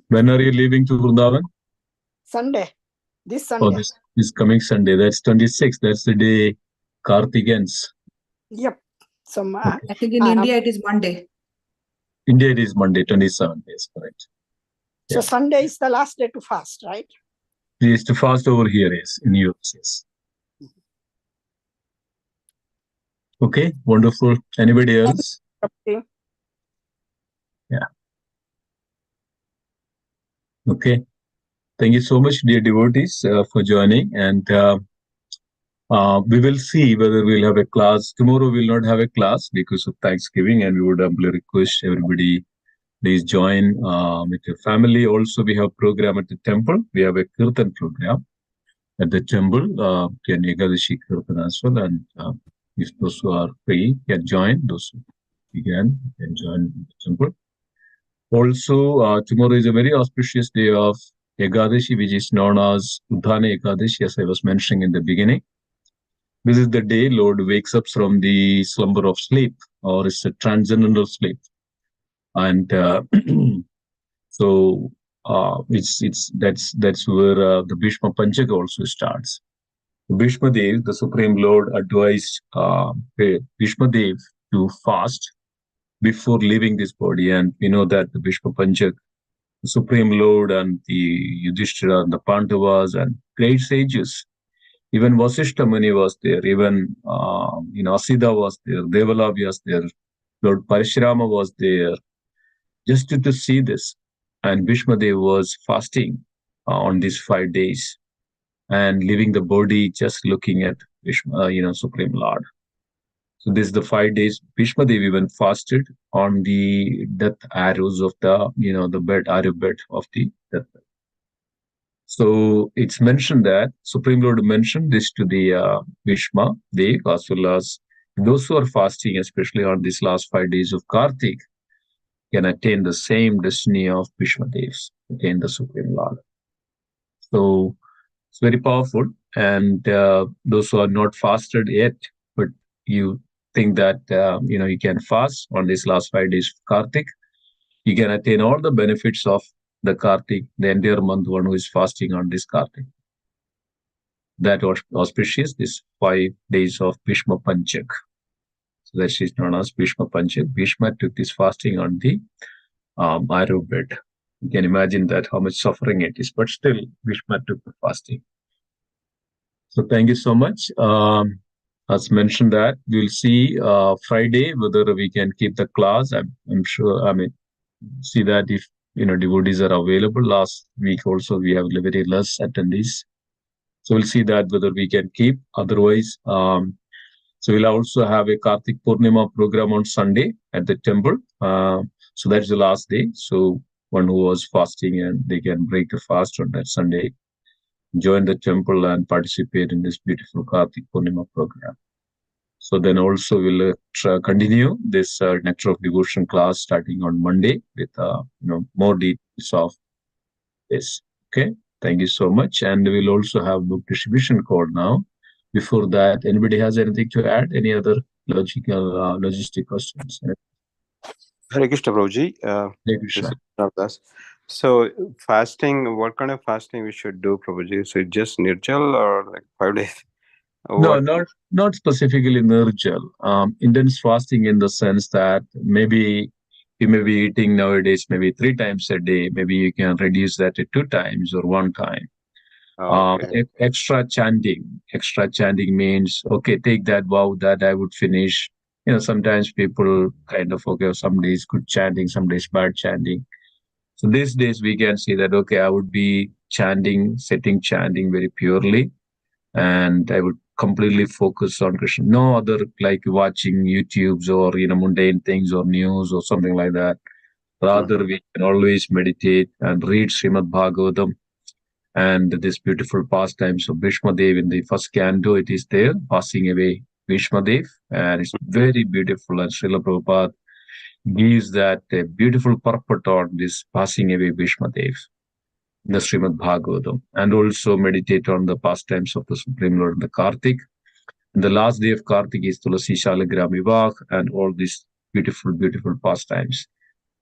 When are you leaving to Vrindavan? Sunday. This Sunday. Oh, this coming Sunday. That's 26th. That's the day Kartik ends. Yep. So, I think in India it is Monday. India it is Monday, 27th. Yes, correct. So Sunday is the last day to fast, right? He is to fast over here, yes, in US, yes. Okay, wonderful. Anybody else? Okay. Yeah. Okay. Thank you so much, dear devotees, for joining. And we will see whether we'll have a class. Tomorrow we'll not have a class because of Thanksgiving, and we would humbly request everybody, please join with your family. Also, we have program at the temple. We have a Kirtan program at the temple, can Ekadashi Kirtan as well. And if those who are free can join, those who can join the temple. Also, tomorrow is a very auspicious day of Ekadashi, which is known as Udhana Ekadashi, as I was mentioning in the beginning. This is the day Lord wakes up from the slumber of sleep, or it's a transcendental sleep. And so that's where the Bhishma Panchaka also starts. Bhishma Dev, the Supreme Lord, advised Bhishma Dev to fast before leaving this body, and we know that the Bhishma Panchak, the Supreme Lord, and the Yudhishthira and the Pandavas and great sages, even Vasishtha Muni was there, even Asida was there, Devala was there, Lord Parashurama was there, just to see this. And Bhishma Dev was fasting on these 5 days and leaving the body, just looking at Bhishma, Supreme Lord. So this is the 5 days. Bhishma Dev even fasted on the death arrows of the bed, arrow bed of the death bed. So it's mentioned that Supreme Lord mentioned this to the Bhishma Dev, as well as those who are fasting, especially on these last 5 days of Kartik, can attain the same destiny of Bhishma Devs, attain the Supreme Lord. So it's very powerful. And those who are not fasted yet, but you think that you can fast on these last 5 days of Kartik, you can attain all the benefits of the Kartik, the entire month, one who is fasting on this Kartik. That was auspicious, this 5 days of Bhishma Panchak. So that is known as Bhishma Panchak. Bhishma took this fasting on the arrow bed. You can imagine that how much suffering it is, but still Bhishma took the fasting. So thank you so much. As mentioned that we'll see Friday whether we can keep the class. I'm sure. See that if devotees are available. Last week also we have very less attendees, so we'll see that whether we can keep. Otherwise, so we'll also have a Kartik Purnima program on Sunday at the temple. So that's the last day. So one who was fasting and they can break the fast on that Sunday, join the temple and participate in this beautiful Kartik Purnima program. So then also we'll continue this Nectar of Devotion class starting on Monday with more details of this. Okay, thank you so much. And we'll also have book distribution code now. Before that, anybody has anything to add? Any other logistic questions? Hare Krishna, Prabhuji. Hare This Krishna. is Ravdas. So fasting, what kind of fasting we should do, Prabhuji? So just Nirjal or like 5 days? No, What? not specifically Nirjal. Intense fasting in the sense that maybe you may be eating nowadays maybe 3 times a day. Maybe you can reduce that to 2 times or 1 time. Okay. Extra chanting. Extra chanting means, okay, take that vow that I would finish. Sometimes people kind of, okay, some days good chanting, some days bad chanting. So these days we can see that, okay, I would be chanting, setting chanting very purely, and I would completely focus on Krishna. No other like watching YouTubes or mundane things or news or something like that. Rather, we can always meditate and read Srimad Bhagavatam and this beautiful pastimes of Bhishma Dev in the first canto. It is there, passing away Bhishma Dev, and it's very beautiful. And Srila Prabhupada gives that a beautiful purport on this passing away Bhishma Dev in the Srimad Bhagavatam, and also meditate on the pastimes of the Supreme Lord in the Kartik. And the last day of Kartik is Tulasi Shalagram Vivah and all these beautiful, beautiful pastimes.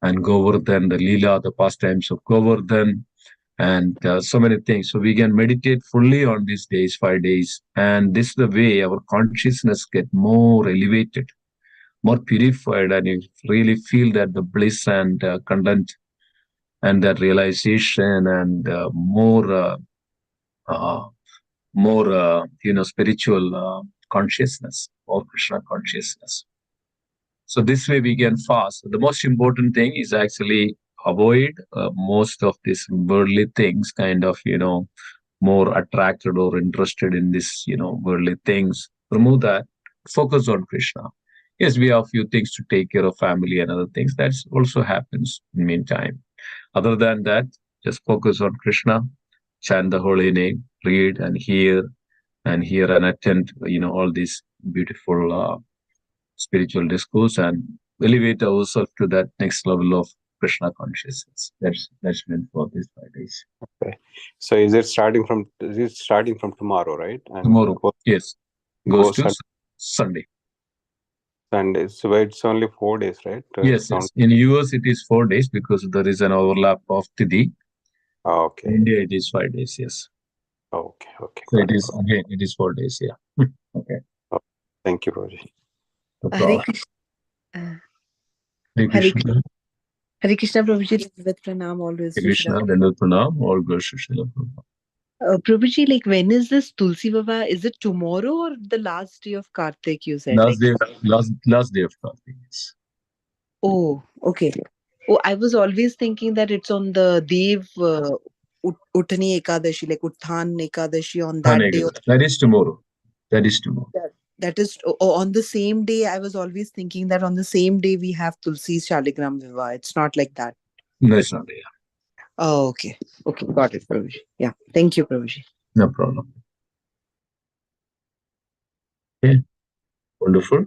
And Govardhan, the Leela, the pastimes of Govardhan, and so many things. So we can meditate fully on these days, 5 days. And this is the way our consciousness get more elevated, more purified, and you really feel that the bliss and content and that realization and more spiritual consciousness or Krishna consciousness. So this way we can fast. The most important thing is actually avoid most of these worldly things, kind of, more attracted or interested in this, worldly things. Remove that. Focus on Krishna. Yes, we have few things to take care of, family and other things. That also happens in meantime. Other than that, just focus on Krishna, chant the holy name, read and hear and attend, all these beautiful spiritual discourse and elevate ourselves to that next level of Krishna consciousness. That's meant for these 5 days. Okay. So is it starting from tomorrow, right? And Tomorrow, yes, goes to Sunday. Sunday. Sunday. So it's only 4 days, right? Yes. In US it is 4 days because there is an overlap of Tithi. Okay. In India it is 5 days. Yes. Okay. So it is again. It is 4 days. Yeah. Okay. Thank you, Roji. No Hare problem. Krishna. Hare Krishna. Hare Krishna, Prabhuji, with pranam always. Hare Krishna. Dandal pranam. All goes to Srila Prabhupada. Prabhuji, like when is this Tulsi Vava? Is it tomorrow or the last day of Kartik? You said Last day of Kartik. Yes. Oh, okay. Oh, I was always thinking that it's on the Dev Uttani Ekadashi, like Utthan Ekadashi on that day. That is tomorrow. That is on the same day. I was always thinking that on the same day we have Tulsi's Shaligram Viva. It's not like that. No, it's not there. Oh, okay. Okay, got it, Prabhuji. Yeah, thank you, Prabhuji. No problem. Okay, wonderful.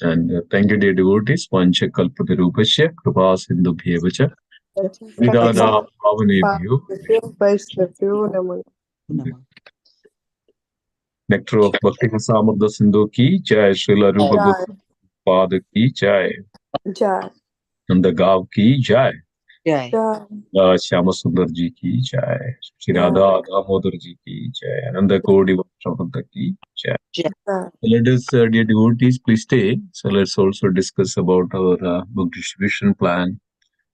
And thank you, dear devotees. Pancha kalpata rupasya kripa sindhu bhyevacha vidada pavanebhyo. Nectar of Bhakti Samartha Sindhu ki jai, Srila Rupa Goswami ki jai, Nanda Gav ki jai, Shyama Sundar ji ki jai, Shri Radha Damodar ji ki jai, Ananda Kodi Vaishnava ki jai. Let us, dear devotees, please stay. So let's also discuss about our book distribution plan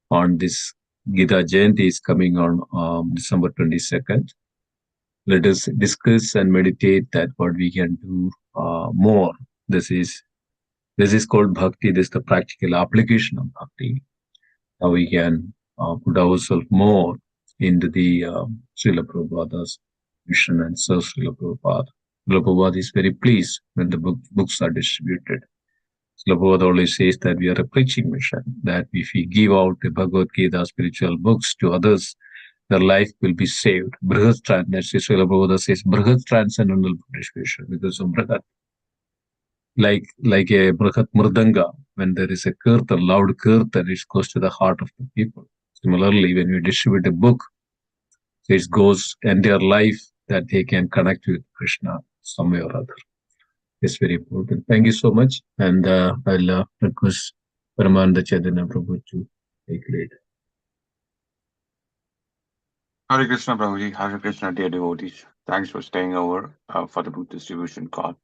on this Gita Jayanti is coming on December 22nd. Let us discuss and meditate that what we can do more. This is called bhakti. This is the practical application of bhakti. How we can put ourselves more into the Srila Prabhupada's mission and serve Srila Prabhupada. Srila Prabhupada is very pleased when the books are distributed. Srila Prabhupada always says that we are a preaching mission, that if we give out the Bhagavad Gita spiritual books to others, their life will be saved. Brihat Srila Prabhupada says, Brihat transcendental distribution because of Brihat. like a Brahat Murdanga, when there is a kirtan, loud kirtan, it goes to the heart of the people. Similarly, when you distribute a book, it goes entire life that they can connect with Krishna some way or other. It's very important. Thank you so much. And I'll request Paramananda Chaitanya Prabhu to take lead. Hare Krishna, Prabhuji. Hare Krishna, dear devotees. Thanks for staying over for the book distribution call.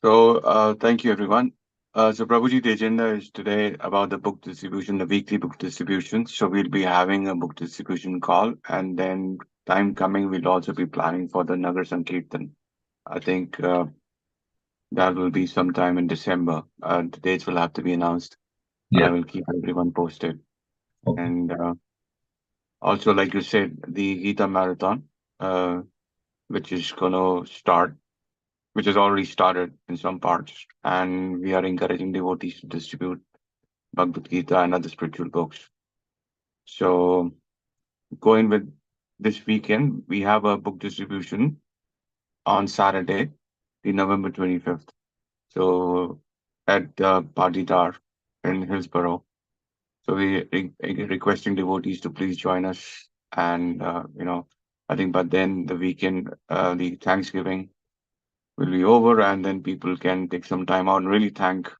So, thank you, everyone. So, Prabhuji, the agenda is today about the book distribution, the weekly book distribution. So, we'll be having a book distribution call, and then time coming, we'll also be planning for the Nagar Sankirtan. I think that will be sometime in December. The dates will have to be announced. Yeah. I will keep everyone posted. Okay. And also, like you said, the Gita Marathon, which is going to start, which has already started in some parts. And we are encouraging devotees to distribute Bhagavad Gita and other spiritual books. So, going with this weekend, we have a book distribution on Saturday, the November 25th. So, at Patidar in Hillsborough. So we requesting devotees to please join us. And, I think by then the weekend, the Thanksgiving will be over, and then people can take some time out and really thank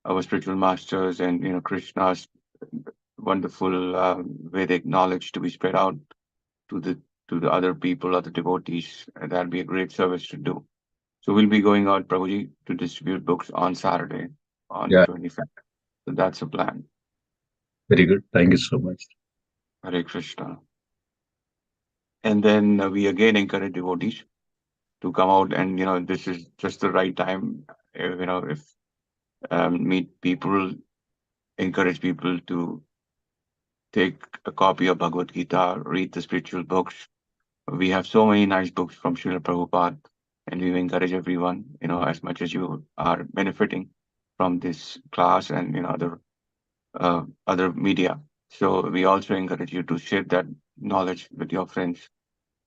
our spiritual masters and, Krishna's wonderful Vedic knowledge to be spread out to the other people, other devotees. And that'll be a great service to do. So we'll be going out, Prabhuji, to distribute books on Saturday, on the 25th. So that's the plan. Very good. Thank you so much. Hare Krishna. And then we again encourage devotees to come out, and this is just the right time. If meet people, encourage people to take a copy of Bhagavad Gita, read the spiritual books. We have so many nice books from Srila Prabhupada, and we encourage everyone, as much as you are benefiting from this class and other media. So we also encourage you to share that knowledge with your friends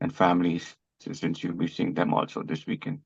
and families, since you'll be seeing them also this weekend.